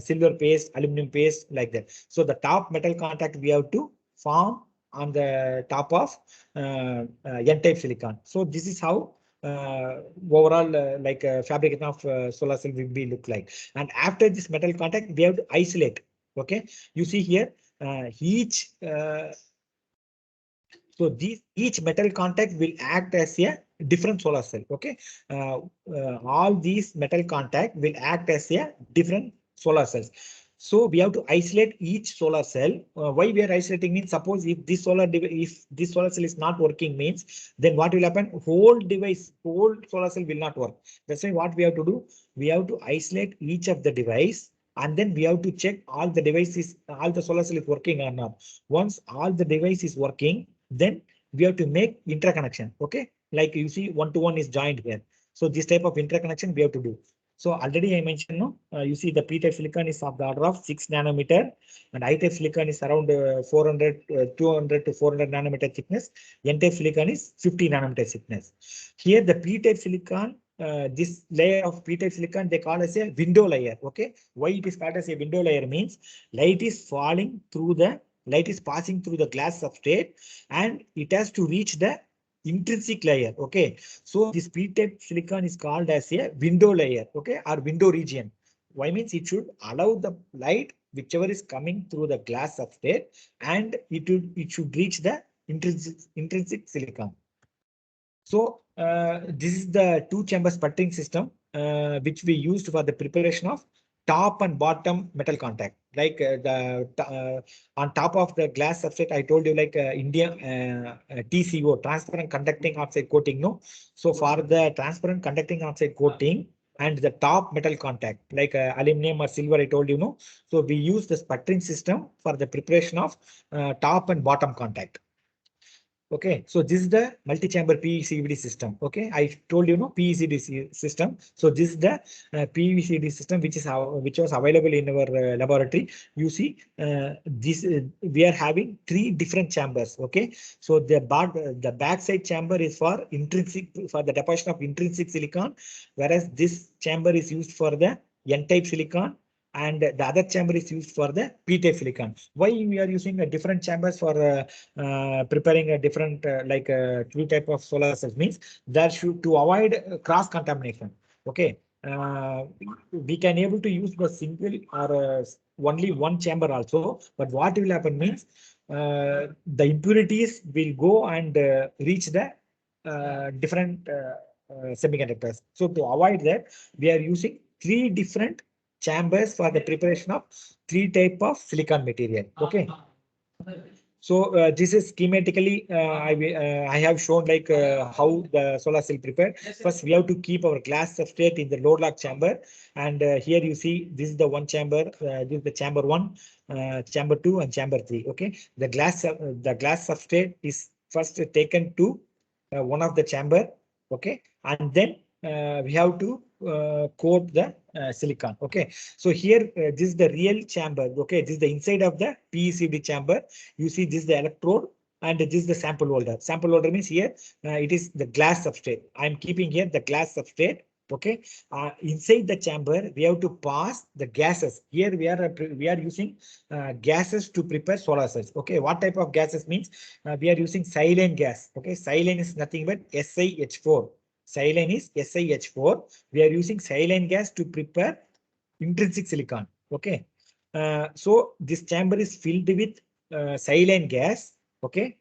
silver paste, aluminum paste, like that. So the top metal contact we have to form on the top of N-type silicon. So this is how overall fabrication of solar cell will be look like. And after this metal contact, we have to isolate. Okay, you see here each metal contact will act as a different solar cell. Okay, all these metal contact will act as a different solar cells. So we have to isolate each solar cell. Why we are isolating means, suppose if this solar cell is not working means, then what will happen? Whole solar cell will not work. That's why what we have to do, we have to isolate each of the device, and then we have to check all the solar cell is working or not. Once all the device is working, then we have to make interconnection. Okay, like you see 1 to 1 is joined here. So this type of interconnection we have to do. So already I mentioned, no, you see the p-type silicon is of the order of 6 nanometer, and I-type silicon is around 200 to 400 nanometer thickness. N-type silicon is 50 nanometer thickness. Here the p-type silicon, this layer of p-type silicon they call as a window layer. Okay, why it is called as a window layer means light is passing through the glass substrate, and it has to reach the intrinsic layer. Okay, so this p-type silicon is called as a window layer, okay, or window region. Why means it should allow the light whichever is coming through the glass substrate, and it should reach the intrinsic silicon. So this is the two chamber sputtering system which we used for the preparation of top and bottom metal contact. Like on top of the glass substrate, I told you like TCO, transparent conducting oxide coating. No, so for the transparent conducting oxide coating and the top metal contact like aluminum or silver, I told you, no. So we use the sputtering system for the preparation of top and bottom contact. Okay, so this is the multi-chamber PECVD system. Okay, I told you, no, PECVD system. So this is the PECVD system which was available in our laboratory. You see, this we are having 3 different chambers. Okay, so the backside chamber is for the deposition of intrinsic silicon, whereas this chamber is used for the N-type silicon, and the other chamber is used for the p-type silicon. Why we are using different chambers for preparing a different two type of solar cells means that should to avoid cross contamination. Okay, we can able to use the single or only one chamber also, but what will happen means the impurities will go and reach the different semiconductors. So to avoid that, we are using 3 different chambers for the preparation of 3 type of silicon material. Okay, so this is schematically I have shown like how the solar cell prepared. First we have to keep our glass substrate in the load lock chamber, and here you see this is the one chamber, this is the chamber 1, chamber 2 and chamber 3. Okay, the glass substrate is first taken to one of the chamber. Okay, and then we have to coat the silicon. Okay, so here this is the real chamber. Okay, this is the inside of the PECVD chamber. You see this is the electrode and this is the sample holder. Sample holder means here it is the glass substrate. I'm keeping here the glass substrate. Okay, inside the chamber we have to pass the gases. Here we are using gases to prepare solar cells. Okay, what type of gases means we are using silane gas. Okay, silane is nothing but SiH4. Silane is SiH4. We are using silane gas to prepare intrinsic silicon. Okay, so this chamber is filled with silane gas. Okay,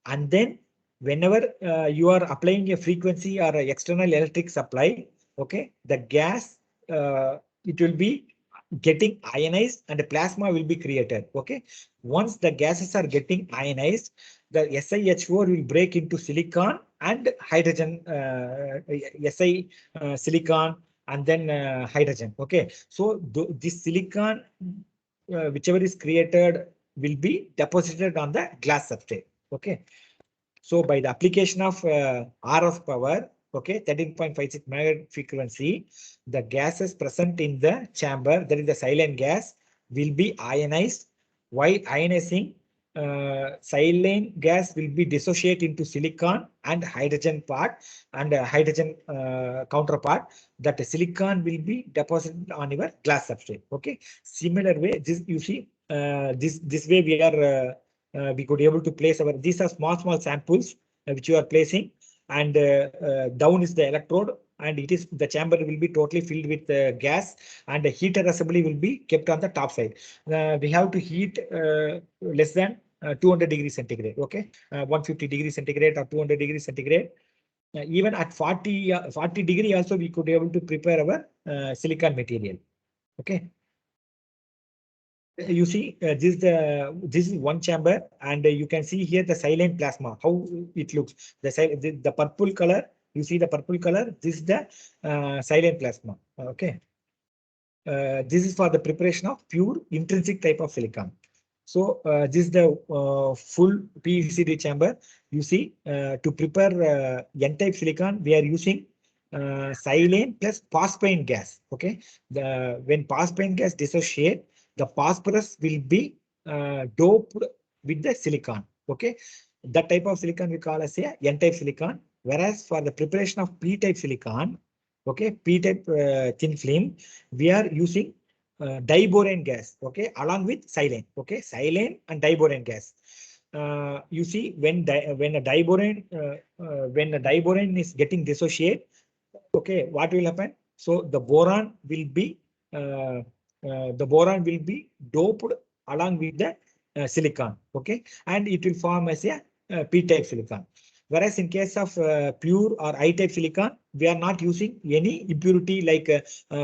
and then whenever you are applying a frequency or a external electric supply, okay, the gas it will be getting ionized and the plasma will be created. Okay, once the gases are getting ionized, the SiH4 will break into silicon and hydrogen, silicon and then hydrogen. Okay, so this silicon whichever is created will be deposited on the glass substrate. Okay, so by the application of RF power, okay, 13.56 megahertz frequency, the gases present in the chamber, that is the silane gas, will be ionized. While ionizing, silane gas will be dissociated into silicon and hydrogen part and hydrogen counterpart. That the silicon will be deposited on your glass substrate. Okay, similar way, this you see, this way we are we could be able to place our, these are small samples which you are placing, and down is the electrode, and it is the chamber will be totally filled with gas, and the heater assembly will be kept on the top side. We have to heat less than 200 degrees centigrade. Okay, 150 degrees centigrade or 200 degrees centigrade. Even at 40 degree also we could be able to prepare our silicon material. Okay. You see, this is one chamber, and you can see here the silane plasma, how it looks. The purple color, you see the purple color. This is the silane plasma. Okay, this is for the preparation of pure intrinsic type of silicon. So this is the full PECVD chamber. You see, to prepare N-type silicon, we are using silane plus phosphine gas. Okay, when phosphine gas dissociate, the phosphorus will be doped with the silicon. Okay, that type of silicon we call as a N-type silicon. Whereas for the preparation of P-type silicon, okay, P-type thin film, we are using diborane gas, okay, along with silane, okay, silane and diborane gas. You see, when a diborane is getting dissociate, okay, what will happen? So the boron will be doped along with the silicon, okay, and it will form as a P-type silicon. Whereas in case of pure or I-type silicon, we are not using any impurity like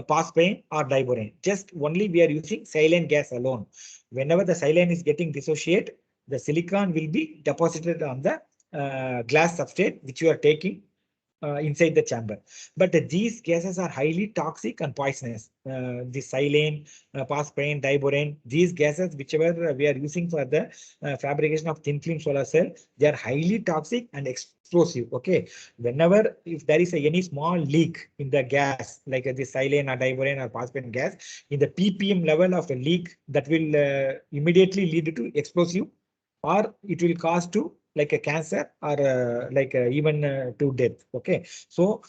phosphine or diborane. Just only we are using silane gas alone. Whenever the silane is getting dissociate, the silicon will be deposited on the glass substrate which you are taking inside the chamber. But these gases are highly toxic and poisonous. The silane, phosphine, diborane, these gases, whichever we are using for the fabrication of thin film solar cell, they are highly toxic and explosive. Okay, whenever if there is any small leak in the gas, like the silane or diborane or phosphine gas, in the ppm level of the leak, that will immediately lead to explosive, or it will cause to like a cancer or even to death. Okay, so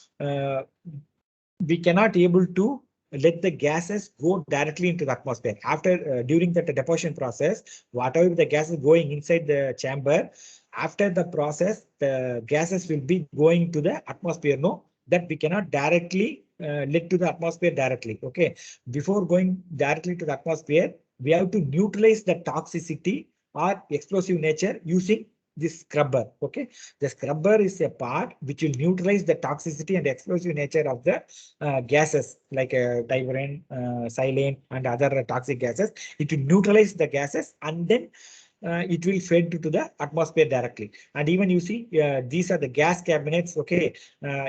we cannot able to let the gases go directly into the atmosphere. After during the deposition process, whatever the gas is going inside the chamber, after the process, the gases will be going to the atmosphere. No, that we cannot directly let to the atmosphere directly. Okay, before going directly to the atmosphere, we have to neutralize the toxicity or explosive nature using this scrubber. Okay, the scrubber is a part which will neutralize the toxicity and explosive nature of the gases like diborane, silane, and other toxic gases. It will neutralize the gases, and then it will fed to the atmosphere directly. And even you see, these are the gas cabinets. Okay,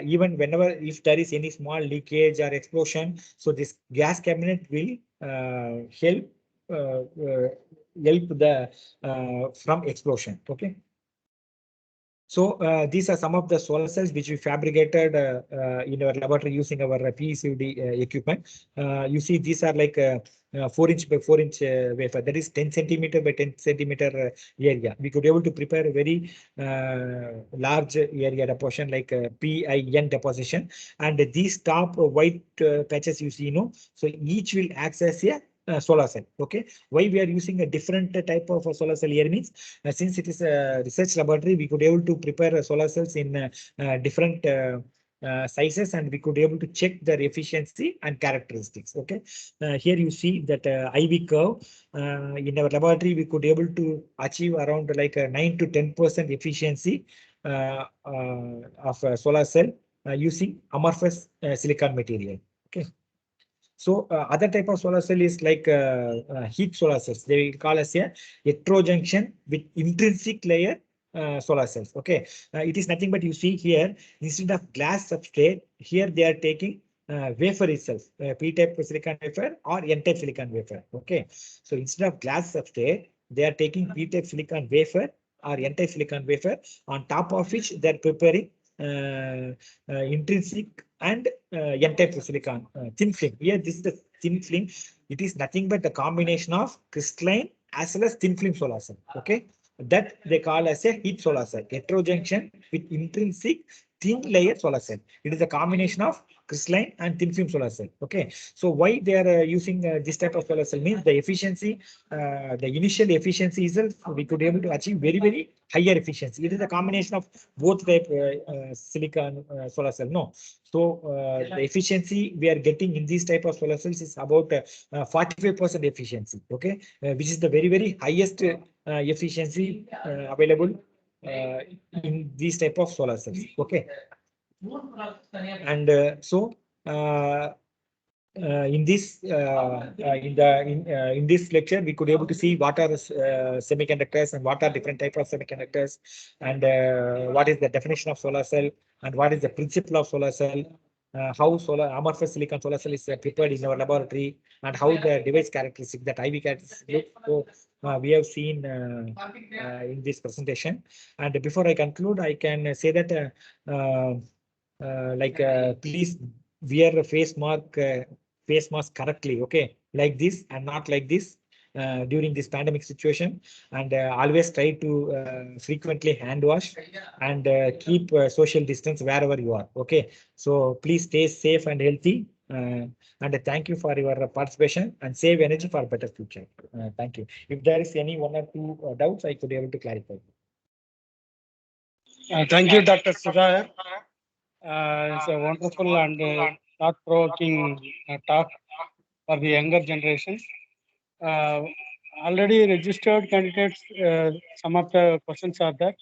even whenever if there is any small leakage or explosion, so this gas cabinet will help the from explosion. Okay. So these are some of the solar cells which we fabricated in our laboratory using our PECVD equipment. You see, these are like 4-inch by 4-inch wafer. That is 10 centimeter by 10 centimeter area. We could be able to prepare a very large area deposition like PIN deposition. And these top white patches you see, you know, so each will act as a solar cell. Okay, why we are using a different type of solar cell here means, since it is a research laboratory, we could able to prepare solar cells in different sizes, and we could be able to check their efficiency and characteristics. Okay, here you see that IV curve. In our laboratory, we could able to achieve around like 9 to 10% efficiency of solar cell using amorphous silicon material. Okay. So other type of solar cell is like heat solar cells. They will call as a heterojunction with intrinsic layer solar cells. Okay, it is nothing but you see here, instead of glass substrate, here they are taking wafer itself, P-type silicon wafer or N-type silicon wafer. Okay, so instead of glass substrate, they are taking P-type silicon wafer or N-type silicon wafer, on top of which they are preparing intrinsic and N-type silicon thin film. Here, this is the thin film. It is nothing but the combination of crystalline as well as thin film solar cell. Okay, that they call as a heat solar cell, heterojunction with intrinsic thin layer solar cell. It is a combination of crystalline and thin film solar cell. Okay, so why they are using this type of solar cell means the efficiency, the initial efficiency itself, we could be able to achieve very higher efficiency. It is a combination of both type silicon solar cell. No, so the efficiency we are getting in these type of solar cells is about 45% efficiency. Okay, which is the very highest efficiency available in these type of solar cells. Okay, and so in this in this lecture, we could able to see what are semiconductors and what are different types of semiconductors, and what is the definition of solar cell, and what is the principle of solar cell, how solar amorphous silicon solar cell is prepared in our laboratory, and how the device characteristic, that IV characteristic look. So we have seen in this presentation. And before I conclude, I can say that please wear a face mask correctly, okay, like this and not like this during this pandemic situation, and always try to frequently hand wash and keep social distance wherever you are, okay. So please stay safe and healthy, and thank you for your participation, and save energy for better future. Thank you. If there is any one or two doubts, I could be able to clarify. Thank you, Dr. Sudhar. It's a wonderful and thought-provoking talk for the younger generation. Already registered candidates, some of the questions are there.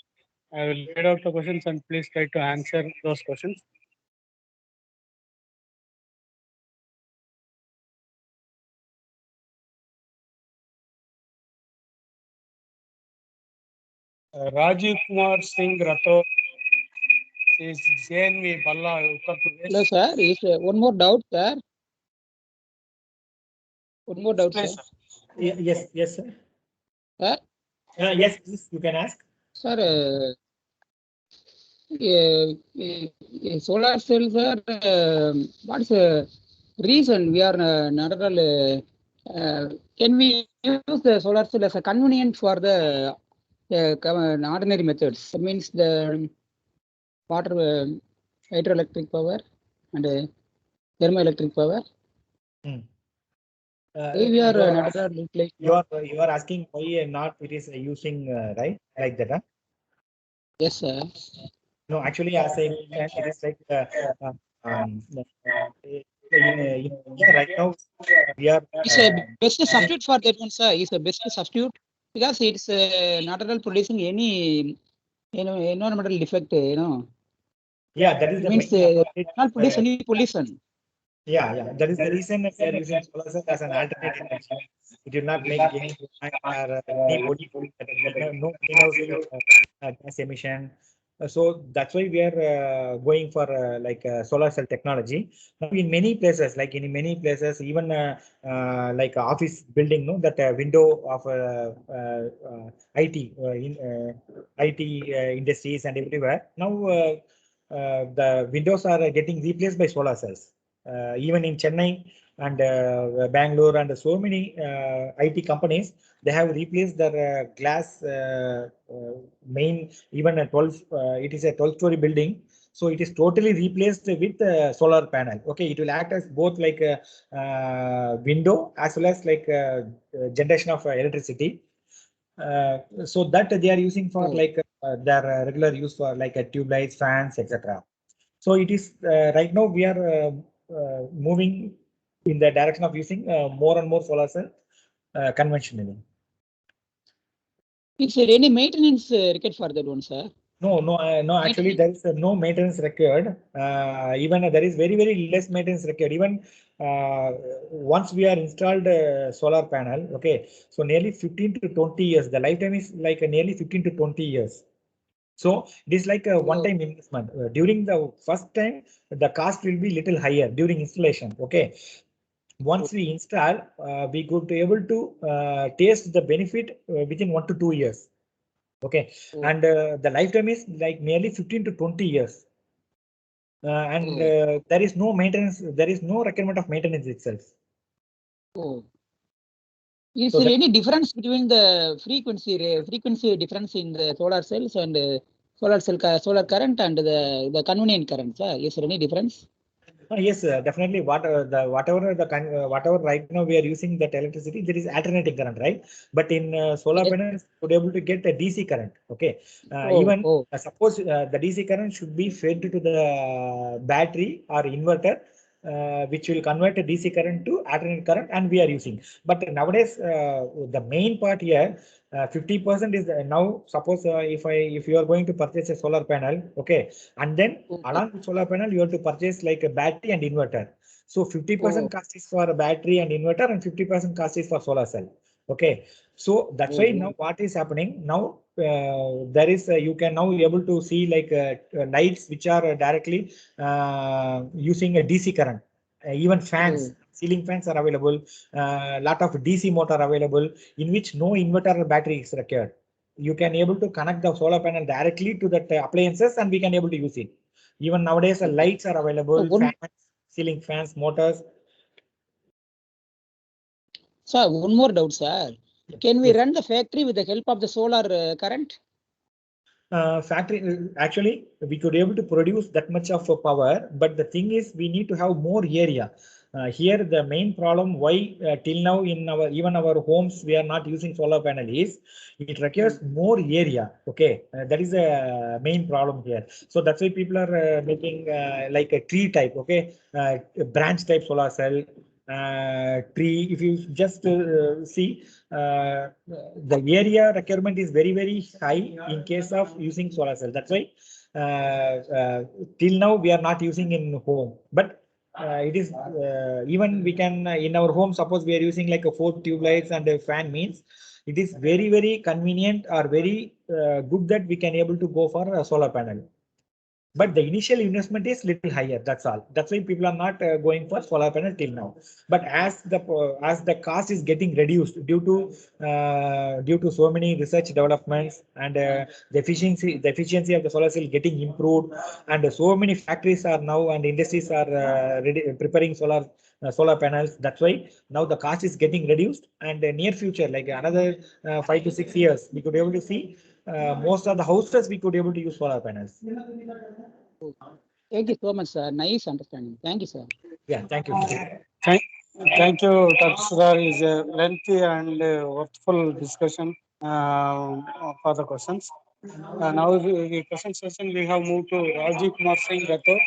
I will read out the questions and please try to answer those questions. Rajiv Kumar Singh Rathore is JNV Balla, Uttar Pradesh. Hello, sir. Is one more doubt, sir. One more doubt, Please, sir. Yes, sir. Sir, Yes, please, you can ask. sir, solar cells, sir. What's the reason we are not at all? Can we use the solar cell as a convenient for the ordinary methods? That means the water, hydroelectric power and thermoelectric power. We are not at all like you are asking why not it is using right like that, huh? yes, sir. No, actually, as I mentioned, it is like right now we are It's a best substitute for that one, sir. It's a best substitute because it's not at all producing any environmental defect. yeah, that is It the means main not produce any pollution. yeah, that is the reason we are using solar cell as an alternative energy. It will not make any any body no greenhouse gas emission. So that's why we are going for solar cell technology. Now in many places, even like office building, no, that window of IT industries and everywhere. Now the windows are getting replaced by solar cells. Even in Chennai and Bangalore and so many IT companies, they have replaced their glass main, even a 12, it is a 12-story building. So it is totally replaced with solar panel. Okay, it will act as both like a window as well as like generation of electricity. So that they are using for like their regular use for like tube lights, fans, etc. So it is right now we are moving in the direction of using more and more solar cell conventionally. Is there any maintenance required for that one, sir? No. Actually, there is no maintenance required. Even there is very less maintenance required. Even once we are installed solar panel, okay, so nearly 15 to 20 years. The lifetime is like nearly 15 to 20 years. So it is like a one-time investment. During the first time, the cost will be little higher during installation. Okay. Once we install, we could be able to taste the benefit within 1 to 2 years. Okay, and the lifetime is like nearly 15 to 20 years. There is no maintenance, there is no requirement of maintenance itself. Is there any difference between the frequency difference in the solar cells and solar current and the convenient current? Is there any difference? Yes, definitely. Whatever right now we are using that electricity, there is alternating current, right? But in solar panels, would able to get a DC current. Okay, suppose the DC current should be fed to the battery or inverter, which will convert a DC current to alternating current, and we are using. But nowadays, the main part here, 50% is now. Suppose if you are going to purchase a solar panel, okay, and then along with solar panel you have to purchase like a battery and inverter. So 50% cost is for a battery and inverter, and 50% cost is for solar cell. Okay, so that's why now what is happening now, there is you can now be able to see like lights which are directly using a DC current. Even fans, ceiling fans are available. Lot of DC motor available in which no inverter or battery is required. You can able to connect the solar panel directly to that appliances, and we can able to use it. Even nowadays, the lights are available, one- fans, ceiling fans, motors. Sir, one more doubt, sir. Can we run the factory with the help of the solar current? Factory actually we could able to produce that much of power, but the thing is we need to have more area. Here the main problem why till now in our even our homes we are not using solar panel is it requires more area. Okay, that is a main problem here. So that's why people are making like a tree type. Okay, a branch type solar cell. Tree. If you just see the area requirement is very high in case of using solar cell. That's why till now we are not using in home, but it is even we can in our home. Suppose we are using like a 4 tube lights and a fan means it is very convenient or very good that we can able to go for a solar panel. But the initial investment is little higher. That's all. That's why people are not going for solar panel till now. But as the cost is getting reduced due to so many research developments and the efficiency of the solar cell getting improved, and so many factories are now and industries are preparing solar panels. That's why now the cost is getting reduced, and near future, like another 5 to 6 years, we could be able to see most of the houses we could be able to use solar panels. Thank you so much, sir. Nice understanding. Thank you, sir. Yeah, thank you. Thank you, Dr. Sudhar. It's a lengthy and worthful discussion for the questions. Now the question session we have moved to Rajiv Kumar Singh Rathod.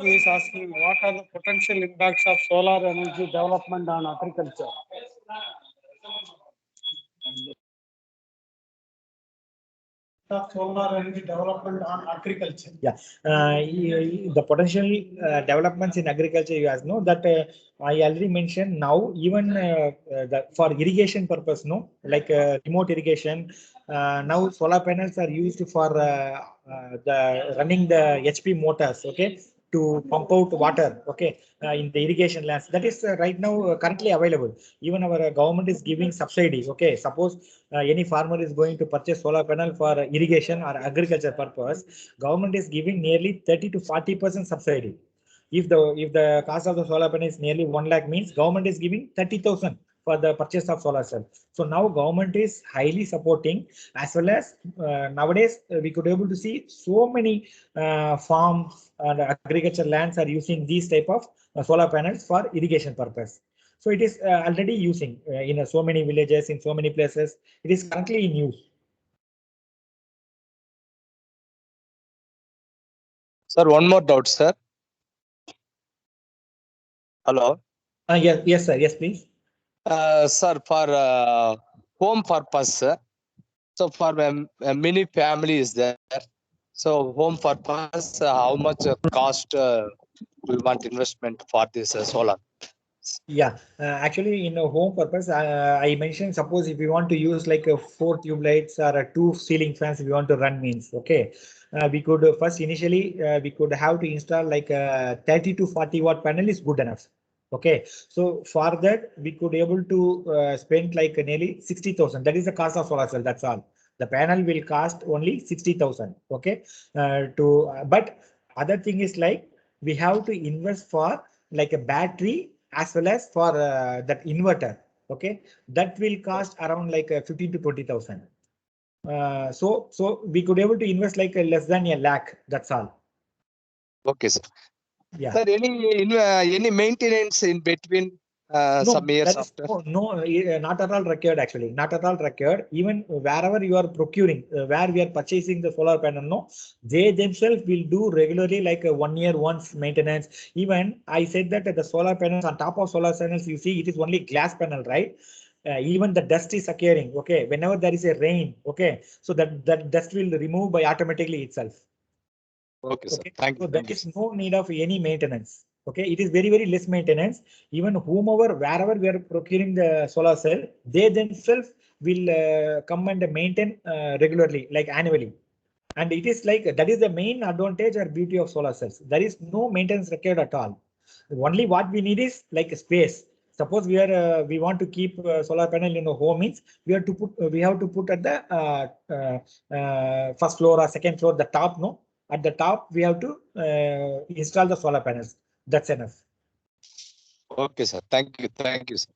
He is asking what are the potential impacts of solar energy development on agriculture? Of solar energy development on agriculture. Yeah, the potential developments in agriculture, you guys know that I already mentioned now, even for irrigation purpose, no, like remote irrigation. Now solar panels are used for the running the HP motors, okay, to pump out water, okay, in the irrigation lands. That is right now currently available. Even our government is giving subsidies. Okay, suppose any farmer is going to purchase solar panel for irrigation or agriculture purpose, government is giving nearly 30 to 40% subsidy. If the cost of the solar panel is nearly 1 lakh means government is giving 30,000 for the purchase of solar cell. So now government is highly supporting, as well as nowadays we could able to see so many farms and agriculture lands are using these type of solar panels for irrigation purpose. So it is already using in so many villages, in so many places. It is currently in use. Sir, one more doubt, sir. Hello. Yes, sir. Yes, please. Sir, for home purpose, so for many families there, so home purpose, how much cost we want investment for this solar? Yeah, actually, in a home purpose, I mentioned suppose if you want to use like a 4 tube lights or a 2 ceiling fans, if you want to run means, okay, we could first initially we could have to install like a 30 to 40 watt panel is good enough. Okay, so for that we could able to spend like nearly 60,000. That is the cost of solar cell. That's all. The panel will cost only 60,000. Okay, but other thing is like we have to invest for like a battery as well as for that inverter. Okay, that will cost around like 15 to 20,000. So we could able to invest like less than a lakh. That's all. Okay, sir. Yeah. Sir, any maintenance in between some years that is after? not at all required actually. Not at all required. Even wherever you are procuring, where we are purchasing the solar panel, no, they themselves will do regularly like a 1 year once maintenance. Even I said that the solar panels on top of solar panels, you see it is only glass panel, right? Even the dust is occurring. Okay, whenever there is a rain, okay, so that dust will remove by automatically itself. Okay, sir. Okay, Thank you. so there is no need of any maintenance. Okay, it is very less maintenance. Even wherever we are procuring the solar cell, they themselves will come and maintain regularly, like annually. And it is like that is the main advantage or beauty of solar cells. There is no maintenance required at all. Only what we need is like space. Suppose we want to keep solar panel in a home means we have to put at the first floor or second floor, the top, no. At the top, we have to install the solar panels. That's enough. Okay, sir. Thank you. Thank you, sir.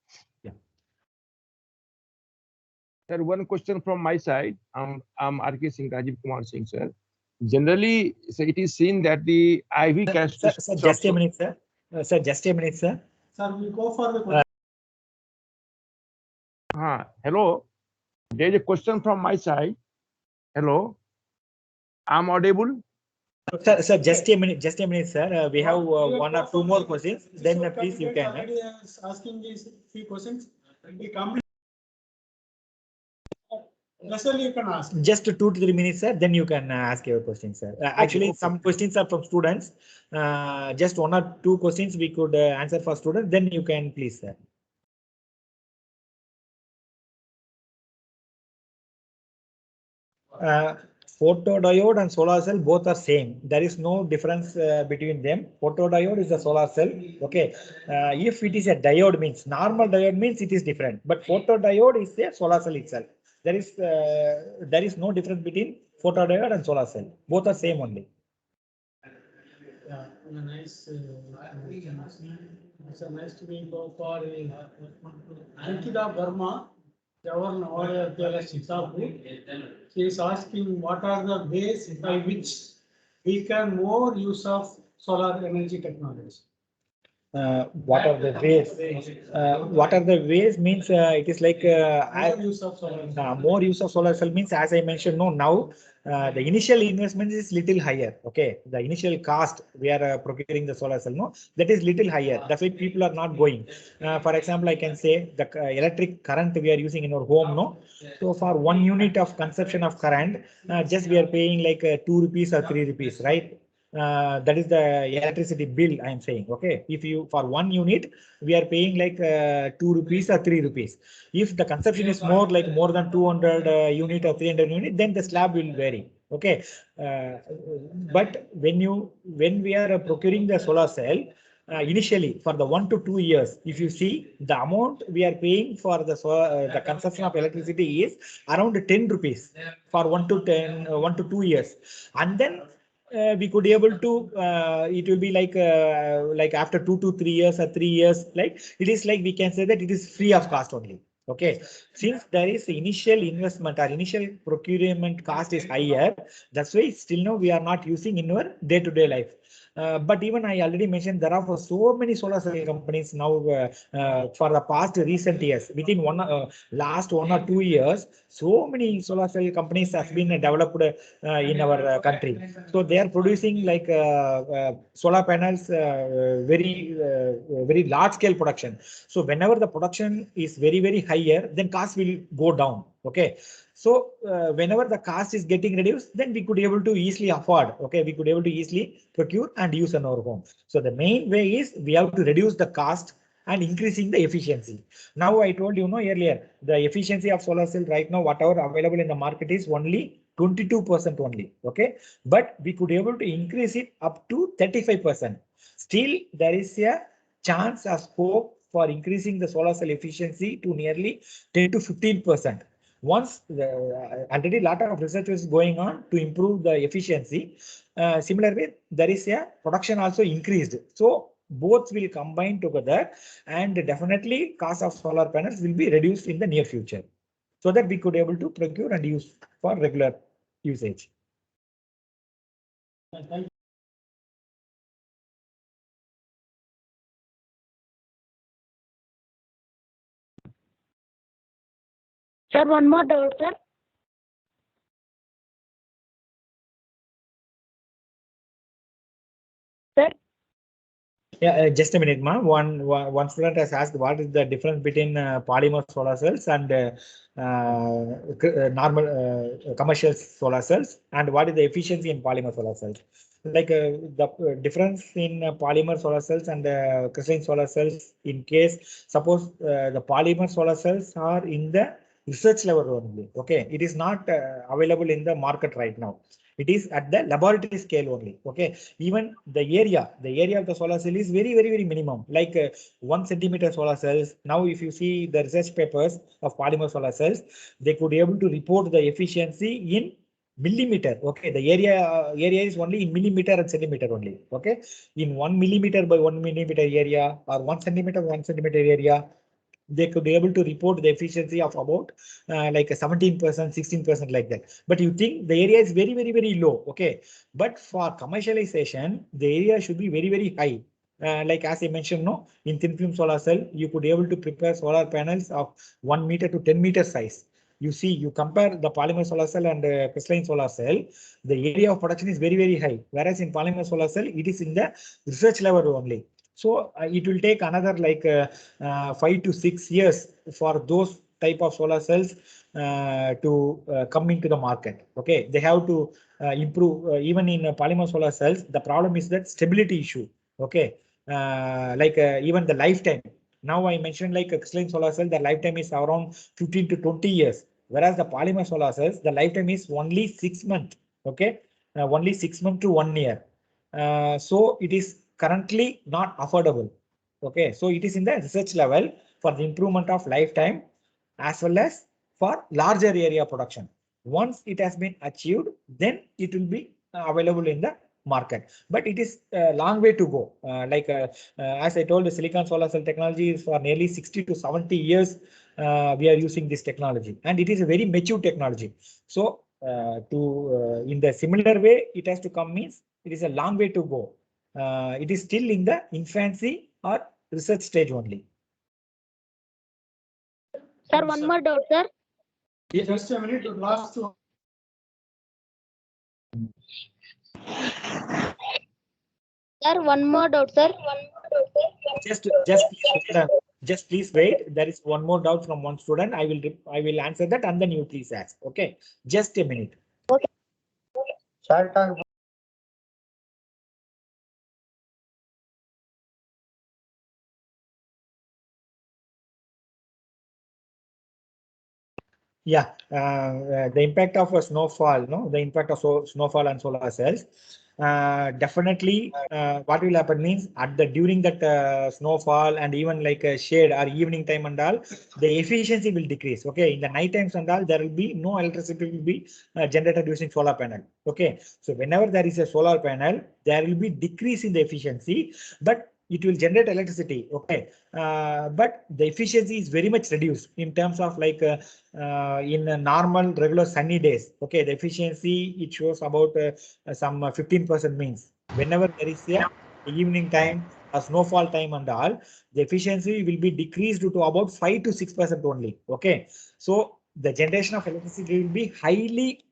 Sir, one question from my side. I'm RK Singh, Rajiv Kumar Singh, sir. Generally, so it is seen that the IV cast. Sir, just a minute, sir. Sir, just a minute, sir. Sir, we go for the question. Hello. There is a question from my side. Hello. I'm audible. Sir, just a minute, sir. We have one or two more questions. Then please you can. Asking these few questions. We complete. Necessarily you can ask. Just 2 to 3 minutes, sir. Then you can ask your questions, sir. Actually, some questions are from students. Just 1 or 2 questions we could answer for students. Then you can please, sir. Photodiode and solar cell both are same. There is no difference between them. Photodiode is a solar cell. Okay. If it is a diode means normal diode means it is different. But photodiode is a solar cell itself. There is no difference between photodiode and solar cell. Both are same only. Yeah, nice. It's a nice to be go for Ankita Verma, Governor Navodaya Vidyalaya Sitapur. She is asking what are the ways by which we can more use of solar energy technology. What are the ways? What are the ways means it is like More use of solar. more use of solar cell means, as I mentioned, no, now the initial investment is little higher. Okay, the initial cost we are procuring the solar cell, no, that is little higher. That's why people are not going. For example, I can say the electric current we are using in our home, no. So for 1 unit of consumption of current, just we are paying like 2 rupees or 3 rupees, right? That is the electricity bill I am saying. Okay, if you for 1 unit we are paying like 2 rupees or 3 rupees. If the consumption is more like more than 200 unit or 300 unit, then the slab will vary. Okay, but when we are procuring the solar cell, initially for the 1 to 2 years, if you see the amount we are paying for the consumption of electricity is around 10 rupees for 1 to 2 years, and then we could able to it will be like after 2 to 3 years or 3 years, like it is like we can say that it is free of cost only. Okay, since there is initial investment or initial procurement cost is higher, that's why still now we are not using in our day-to-day life. But even I already mentioned there are so many solar cell companies now for the past recent years, within last 1 or 2 years, so many solar cell companies have been developed in our country. So they are producing like solar panels, very large scale production. So whenever the production is very higher, then cost will go down. Okay. So whenever the cost is getting reduced, then we could able to easily afford. Okay, we could able to easily procure and use in our home. So the main way is we have to reduce the cost and increasing the efficiency. Now I told you earlier, the efficiency of solar cell right now, whatever available in the market is only 22% only. Okay, but we could able to increase it up to 35%. Still, there is a chance or scope for increasing the solar cell efficiency to nearly 10 to 15%. Once already a lot of research is going on to improve the efficiency. Similarly, there is a production also increased. So both will combine together, and definitely cost of solar panels will be reduced in the near future, so that we could able to procure and use for regular usage. Sir, one more doubt, sir. Sir? Yeah, just a minute, ma. One student has asked what is the difference between polymer solar cells and normal commercial solar cells, and what is the efficiency in polymer solar cells? Like the difference in polymer solar cells and crystalline solar cells, in case suppose the polymer solar cells are in the research level only. Okay, it is not available in the market right now. It is at the laboratory scale only. Okay, even the area of the solar cell is very minimum, like 1 centimeter solar cells. Now, if you see the research papers of polymer solar cells, they could be able to report the efficiency in millimeter. Okay, the area is only in millimeter and centimeter only. Okay, in 1 millimeter by 1 millimeter area or 1 centimeter 1 centimeter area, they could be able to report the efficiency of about like a 17%, 16% like that. But you think the area is very, very, very low. Okay, but for commercialization, the area should be very, very high. Like as I mentioned, no, in thin film solar cell, you could be able to prepare solar panels of 1 meter to 10 meter size. You see, you compare the polymer solar cell and crystalline solar cell, the area of production is very, very high. Whereas in polymer solar cell, it is in the research level only. So it will take another like 5 to 6 years for those type of solar cells to come into the market. Okay, they have to improve even in polymer solar cells. The problem is that stability issue. Okay, even the lifetime. Now I mentioned like a crystalline solar cell, the lifetime is around 15 to 20 years. Whereas the polymer solar cells, the lifetime is only 6 months. Okay, only 6 months to 1 year. So it is currently not affordable. Okay, so it is in the research level for the improvement of lifetime as well as for larger area production. Once it has been achieved, then it will be available in the market. But it is a long way to go. As I told, the silicon solar cell technology is for nearly 60 to 70 years. We are using this technology, and it is a very mature technology. So in the similar way, it has to come means it is a long way to go. It is still in the infancy or research stage only. Sir, one more doubt, sir. Yeah, just a minute. Last one. Sir, one more doubt, sir. Just please wait. There is one more doubt from one student. I will answer that and then you please ask. Okay, just a minute. Okay. Yeah, the impact of a snowfall, no, the impact of snowfall and solar cells. Definitely, what will happen means during that snowfall and even like a shade or evening time and all, the efficiency will decrease. Okay, in the night times and all, there will be no electricity will be generated using solar panel. Okay, so whenever there is a solar panel, there will be decrease in the efficiency, but it will generate electricity. Okay, but the efficiency is very much reduced in terms of like in a normal regular sunny days. Okay, the efficiency it shows about some 15% means whenever there is a evening time or snowfall time and all, the efficiency will be decreased to about 5 to 6% only. Okay, so the generation of electricity will be highly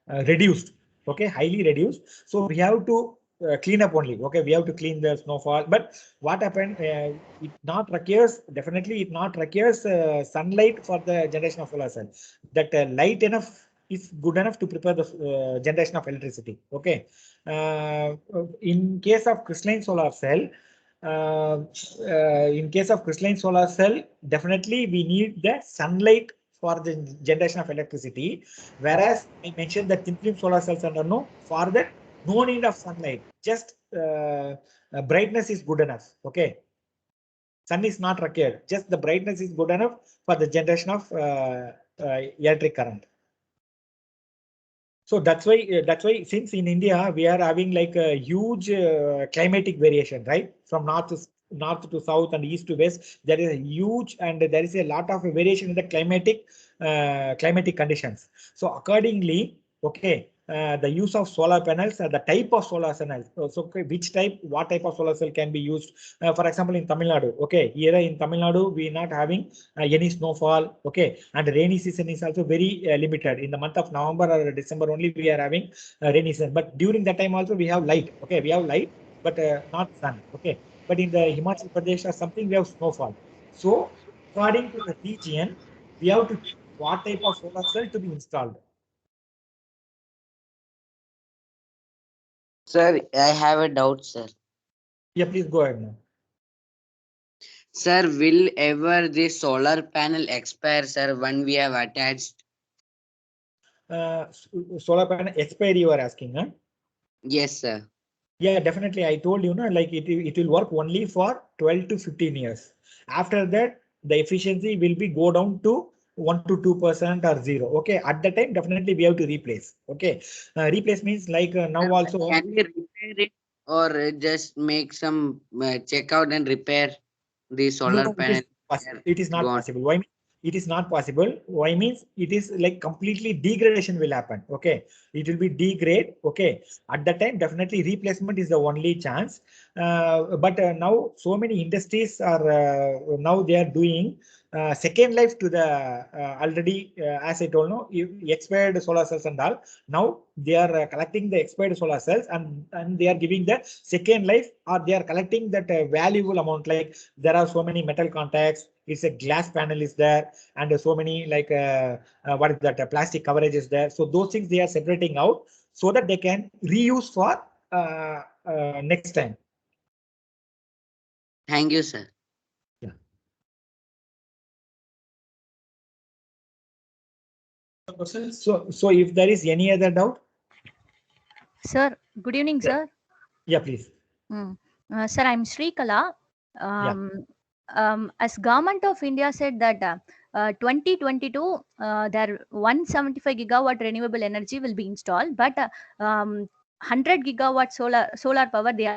reduced. Okay, highly reduced. So we have to clean up only. Okay, we have to clean the snowfall. But what happened? It not requires, definitely it not requires sunlight for the generation of solar cell. That light enough is good enough to prepare the generation of electricity. Okay, in case of crystalline solar cell, definitely we need the sunlight for the generation of electricity. Whereas I mentioned that thin film solar cells are no, for that no need of sunlight, just brightness is good enough. Okay, sun is not required, just the brightness is good enough for the generation of electric current. So that's why since in India we are having like a huge climatic variation, right? From north to south and east to west, there is a huge and there is a lot of variation in the climatic conditions. So accordingly, okay, the use of solar panels, the type of solar panels. So which type, what type of solar cell can be used? For example, in Tamil Nadu, okay, here in Tamil Nadu we are not having any snowfall. Okay, and the rainy season is also very limited. In the month of November or December only we are having rainy season. But during that time also we have light. Okay, we have light, but not sun. Okay, but in the Himachal Pradesh or something we have snowfall. So according to the region, we have to choose what type of solar cell to be installed. Sir, I have a doubt, sir. Yeah, please go ahead now. Sir, will ever the solar panel expire, sir, when we have attached? Solar panel expire you are asking, huh? Yes, sir. Yeah, definitely. I told you, like it will work only for 12 to 15 years. After that, the efficiency will be go down to 1 to 2% or 0. Okay, at the time definitely we have to replace. Okay, replace means like now Sir, but also. can we repair it or just make some check out and repair the solar No, panel? it is not Gone. possible. Why? It is not possible. Why means it is like completely degradation will happen. Okay, it will be degrade. Okay, at that time definitely replacement is the only chance. But now so many industries are now they are doing second life to the already as I told no expired solar cells and all. Now they are collecting the expired solar cells and they are giving the second life, or they are collecting that valuable amount, like there are so many metal contacts, it's a glass panel is there, and so many like what is that plastic coverage is there. So those things they are separating out so that they can reuse for next time. Thank you, sir. Yeah. So if there is any other doubt, Sir, good evening, sir. yeah, please. Sir, I'm Sri Kala. As Government of India said that 2022, there 175 gigawatt renewable energy will be installed, but 100 gigawatt solar power they are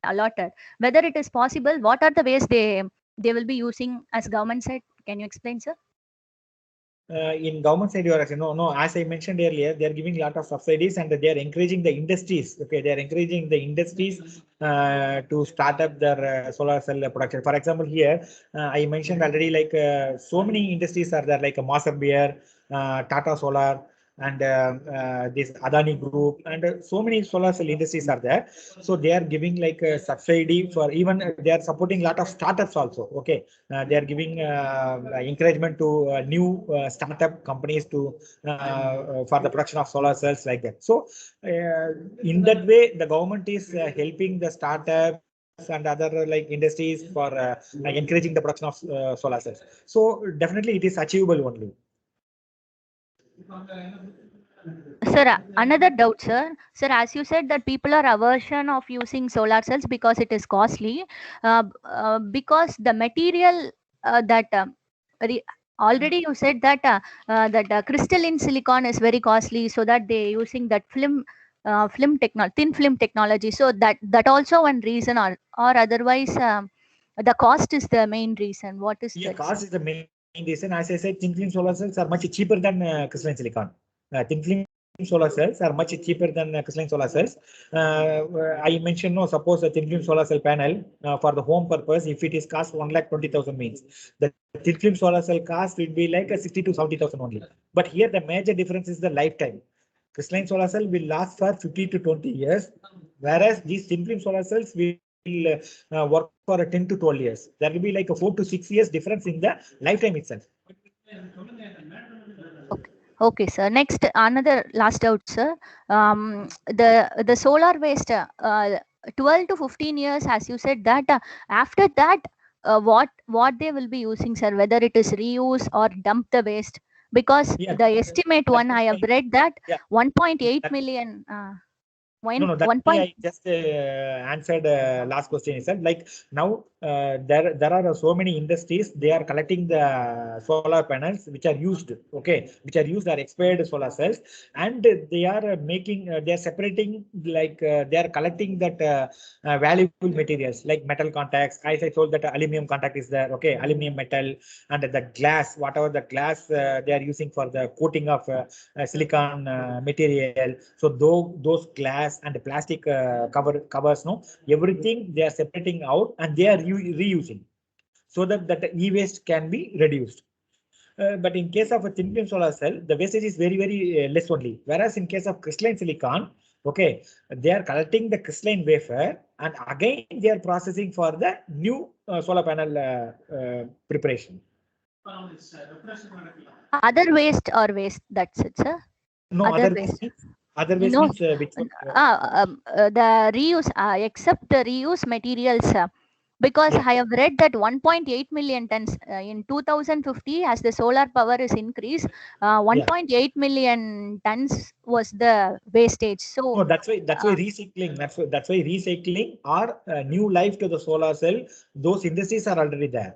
allotted. Whether it is possible, what are the ways they will be using as government said? Can you explain, sir? In government side, you are asking, no, as I mentioned earlier, they are giving a lot of subsidies and they are encouraging the industries. Okay, they are encouraging the industries to start up their solar cell production. For example, here I mentioned already, like so many industries are there, like Maser Beer, Tata Solar, and this Adani Group, and so many solar cell industries are there. So they are giving like a subsidy for, even they are supporting a lot of startups also. Okay, they are giving encouragement to new startup companies to for the production of solar cells like that. So in that way, the government is helping the startups and other like industries for like encouraging the production of solar cells. So definitely it is achievable only. Sir, another doubt, sir. Sir, as you said that people are aversion of using solar cells because it is costly, because the material that already you said that crystalline silicon is very costly, so that they using that thin film technology. So that also one reason, or otherwise the cost is the main reason. What is Yeah, that? cost is the main reason. As I said, thin film solar cells are much cheaper than crystalline silicon. Thin film solar cells are much cheaper than crystalline solar cells. I mentioned, no, suppose a thin film solar cell panel for the home purpose, if it is cost 1,20,000 means the thin film solar cell cost will be like a 60 to 70,000 only. But here the major difference is the lifetime. Crystalline solar cell will last for 50 to 20 years, whereas these thin film solar cells will work for 10 to 12 years. There will be like a 4 to 6 years difference in the lifetime itself. Okay, sir. Next, another last doubt, sir. The solar waste, 12 to 15 years, as you said that after that, what they will be using, sir? Whether it is reuse or dump the waste? Because the estimate one I have read that 1.8 million. No, that's why I just answered last question itself. Like now, there are so many industries. They are collecting the solar panels which are used. Okay, which are used are expired solar cells, and they are making. They are separating, like they are collecting that valuable materials like metal contacts. As I told that aluminum contact is there. Okay, aluminum metal, and the glass, whatever the glass they are using for the coating of silicon material. So those glass and the plastic covers, no, everything they are separating out and they are reusing, so that e-waste can be reduced. But in case of a thin film solar cell, the wastage is very less only. Whereas in case of crystalline silicon, okay, they are collecting the crystalline wafer and again they are processing for the new solar panel preparation. Other waste or waste? That's it, sir. No, other waste means, other waste means which one? The reuse, except the reuse materials. Because I have read that 1.8 million tons in 2050, as the solar power is increased, 1.8 million tons was the wastage. So no, that's why recycling. That's why recycling or new life to the solar cell. Those industries are already there.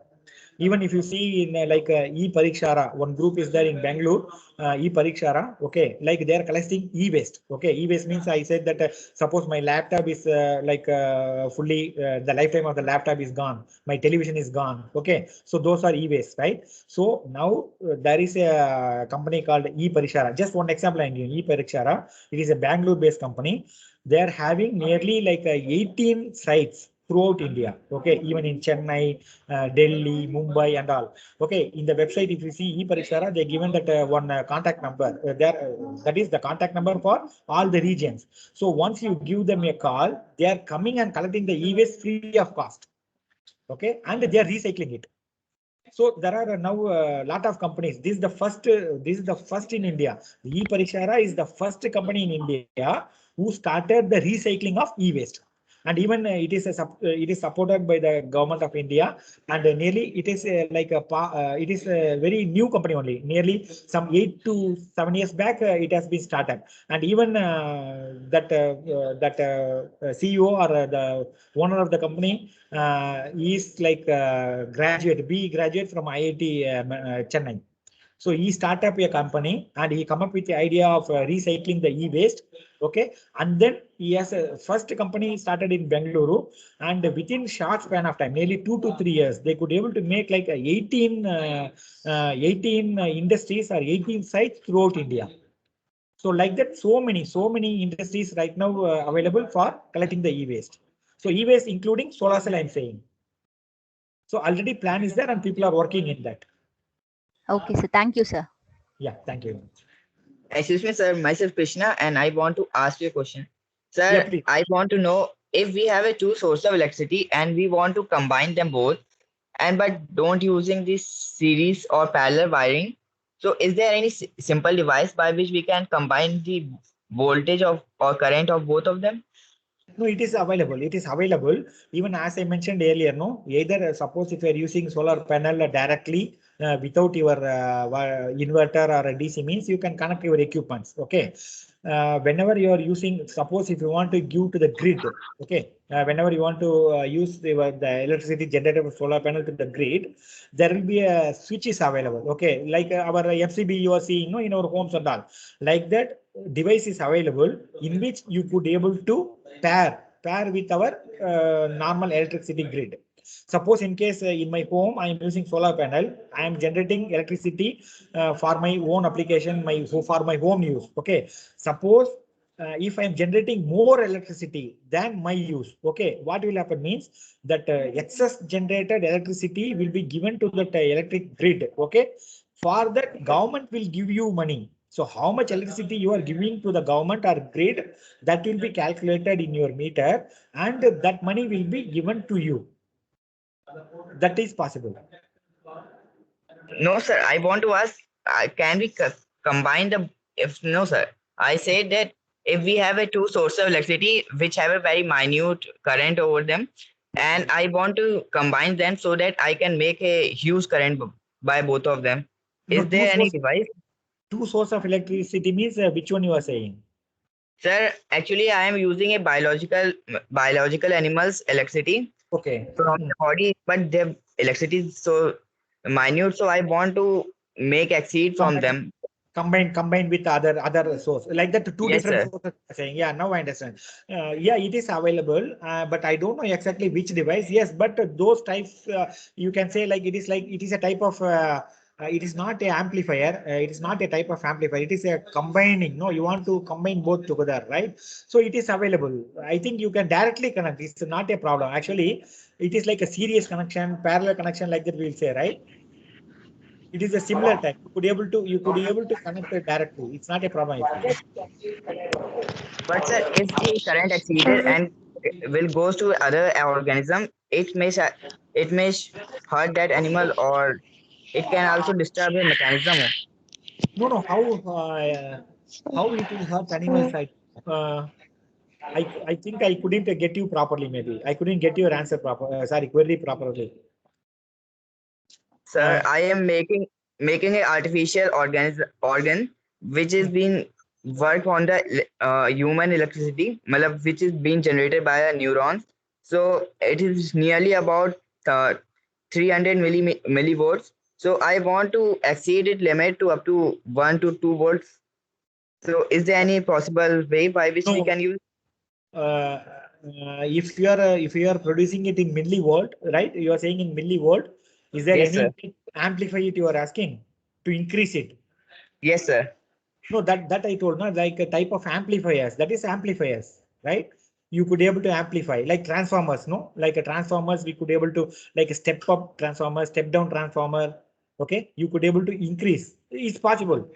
Even if you see in e-Parikshara, one group is there in Bangalore, e-Parikshara, okay, like they are collecting e-waste. Okay, e-waste means I said that suppose my laptop is fully, the lifetime of the laptop is gone, my television is gone. Okay, so those are e-waste, right? So now there is a company called e-Parikshara. Just one example I'm giving, e-Parikshara. It is a Bangalore-based company. They are having nearly 18 sites throughout India. Okay, even in Chennai, Delhi, Mumbai, and all. Okay, in the website, if you see e-Parikshara, they given that one contact number. That is the contact number for all the regions. So once you give them a call, they are coming and collecting the e-waste free of cost. Okay, and they are recycling it. So there are now a lot of companies. This is the first. This is the first in India. e-Parikshara is the first company in India who started the recycling of e-waste. And even it is supported by the government of India, and nearly it is it is a very new company only. Nearly some 8 to 7 years back, it has been started, and even that CEO or the owner of the company is B graduate from IIT Chennai. So he started up a company and he come up with the idea of recycling the e-waste. Okay, and then he has a first company started in Bengaluru, and within short span of time, nearly 2 to 3 years, they could able to make 18 industries or 18 sites throughout India. So like that, so many industries right now available for collecting the e-waste. So e-waste including solar cell, I'm saying. So already plan is there and people are working in that. Okay, sir. Thank you, sir. Yeah, thank you. Excuse me, sir. Myself Krishna, and I want to ask you a question. Sir, Yeah, please. I want to know if we have a two sources of electricity and we want to combine them both, and but don't using this series or parallel wiring. So is there any simple device by which we can combine the voltage of or current of both of them? No, it is available. It is available. Even as I mentioned earlier, no, either suppose if you are using solar panel directly without your inverter or a DC means you can connect your equipments. Okay. Whenever you are using, suppose if you want to give to the grid, okay, whenever you want to use the electricity generated from solar panel to the grid, there will be a switches available. Okay, like our FCB you are seeing, no, in our homes and all, like that device is available in which you could able to pair with our normal electricity grid. Suppose in case in my home I am using solar panel, I am generating electricity for my own application, for my home use. Okay, suppose if I am generating more electricity than my use, okay, what will happen means that excess generated electricity will be given to the electric grid. Okay, for that government will give you money. So how much electricity you are giving to the government or grid, that will be calculated in your meter, and that money will be given to you. That is possible. No, sir. I want to ask, can we combine the? If no, sir. I said that if we have a two sources of electricity which have a very minute current over them, and I want to combine them so that I can make a huge current by both of them. No, Is there any device? Two source of electricity means which one you are saying? Sir, actually, I am using a biological animals electricity. Okay. From the body, but their electricity is so minute, so I want to make exceed from them. Combined with other source like that, two Yes, different sir. sources saying. Yeah, now I understand. Yeah, it is available, but I don't know exactly which device. Yes, but those types you can say like it is a type of it is not a amplifier. It is not a type of amplifier. It is a combining. No, you want to combine both together, right? So it is available. I think you can directly connect. It's not a problem. Actually, it is like a series connection, parallel connection, like that we'll say, right? It is a similar type. You could able to connect it directly. It's not a problem. But sir, if the current exceeded and will goes to other organism, it may hurt that animal, or it can also disturb the mechanism. No. How it will hurt animals? I think I couldn't get you properly. Maybe I couldn't get your answer proper. Sorry, query properly. Sir, I am making an artificial organ which is being work on the human electricity, which is being generated by a neuron. So it is nearly about 300 millivolts. So I want to exceed it limit to up to 1 to 2 volts. So is there any possible way by which we No. can use? If you are producing it in millivolt, right? You are saying in millivolt. Is there Yes, any sir. way to amplify it? You are asking to increase it. Yes, sir. No, that I told, no, like a type of amplifiers. That is amplifiers, right? You could able to amplify like transformers, no? Like a transformers, we could able to like a step up transformer, step down transformer. Okay, you could able to increase. It's possible.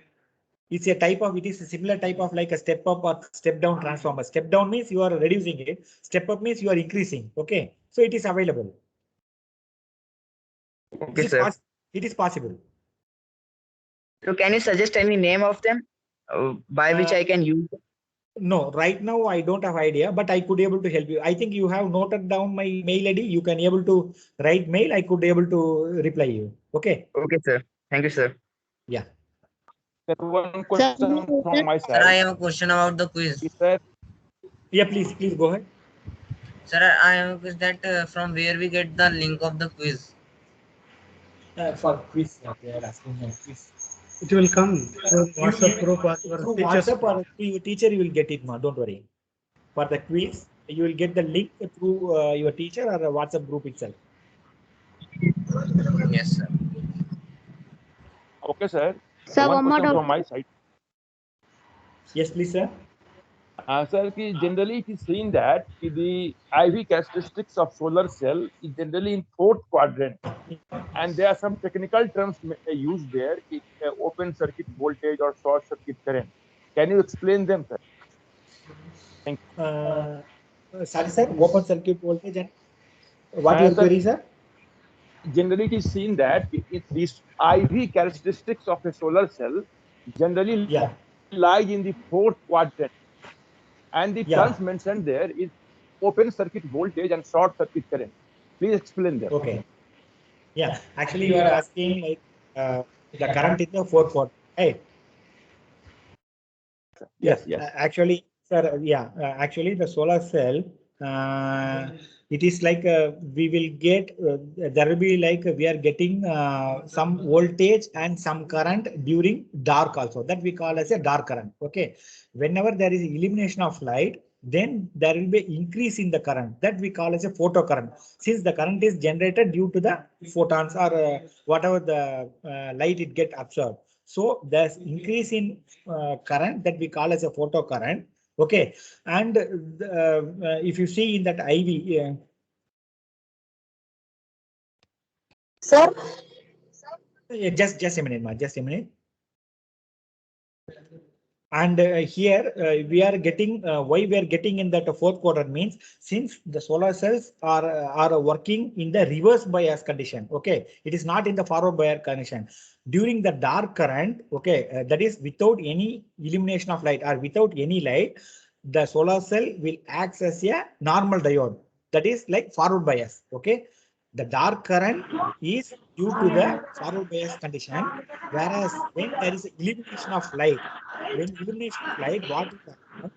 It's a type of, it is a similar type of like a step up or step down transformer. Step down means you are reducing it. Step up means you are increasing. Okay, so it is available. Okay, sir. It is possible. So can you suggest any name of them by which I can use? No, right now I don't have idea, but I could able to help you. I think you have noted down my mail ID. You can able to write mail. I could able to reply you. Okay. Okay, sir. Thank you, sir. Yeah. Sir, one question from my Sir, I side. have a question about the quiz. Sir, Yeah, please go ahead. Sir, I have a quiz that from where we get the link of the quiz. For quiz, they are asking for quiz. It will come through WhatsApp group or Through teachers. WhatsApp or through your teacher, you will get it, ma. Don't worry. For the quiz, you will get the link through your teacher or a WhatsApp group itself. Yes, sir. okay, sir. Sir, One one more question doubt. from my side. Yes, please, sir. Sir, generally it is seen that the IV characteristics of solar cell is generally in fourth quadrant, and there are some technical terms used there, open circuit voltage or short circuit current. Can you explain them, sir? Thank you. Sorry, sir. Open circuit voltage and what your Sir, query, sir? generally it is seen that these IV characteristics of a solar cell generally lie in the fourth quadrant, and the terms mentioned there is open circuit voltage and short circuit current. Please explain them. Okay. Yeah, actually you are asking like the current in the fourth quadrant, right? Yes. Actually, sir, actually the solar cell, it is like we will get, there will be like we are getting some voltage and some current during dark also. That we call as a dark current. Okay. Whenever there is illumination of light, then there will be increase in the current that we call as a photocurrent. Since the current is generated due to the photons or whatever the light it get absorbed. So there's increase in current that we call as a photocurrent. Okay, and if you see in that IV, Sir, just a minute, ma, just a minute. And here we are getting why we are getting in that fourth quadrant means since the solar cells are working in the reverse bias condition. Okay, it is not in the forward bias condition during the dark current. Okay, that is without any illumination of light or without any light, the solar cell will act as a normal diode, that is like forward bias. Okay, the dark current is due to the forward bias condition, whereas when there is illumination of light, what will happen?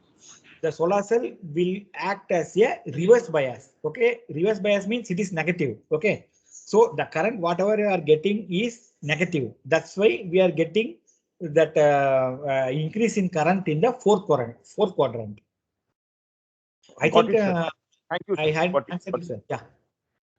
The solar cell will act as a reverse bias. Okay, reverse bias means it is negative. Okay, so the current whatever you are getting is negative. That's why we are getting that increase in current in the fourth quadrant. I Got think it, sir. Thank you, sir. I had Got it. answered you, sir. Yeah.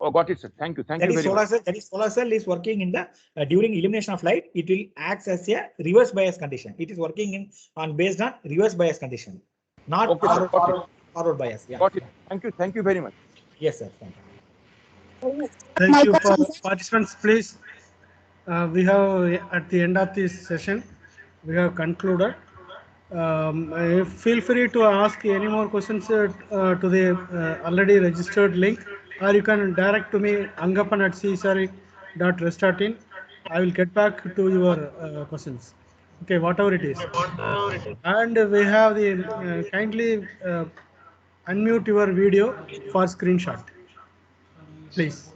Oh, got it, sir. Thank you. Thank That you is very solar much. cell. That is solar cell is working in the during illumination of light. It will act as a reverse bias condition. It is working in on based on reverse bias condition, not Okay, sir. Got it. forward bias. Yeah. Got it. Thank you. Thank you very much. Yes, sir. Thank you. Thank you for participants. Please, we have at the end of this session, we have concluded. Feel free to ask any more questions to the already registered link, or you can direct to me angapan@csari.rest.in. I will get back to your questions. Okay, whatever it is. And we have the kindly unmute your video for screenshot, please.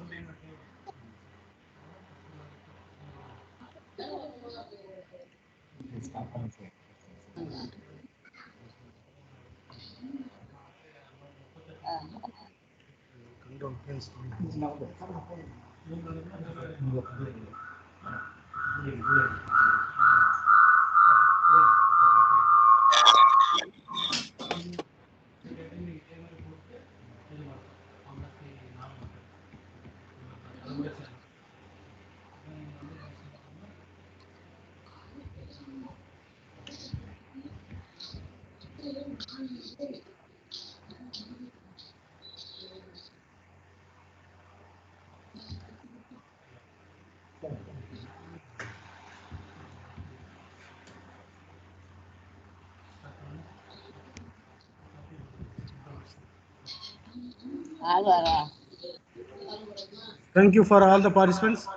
Thank you for all the participants.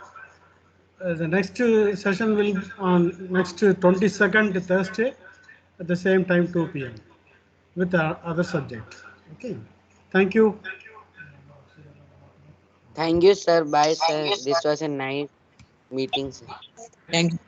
The next session will be on next 22nd Thursday at the same time 2 p.m. with the other subject. Okay. Thank you. Thank you, sir. Bye, sir. This was a nice meeting, sir. Thank you.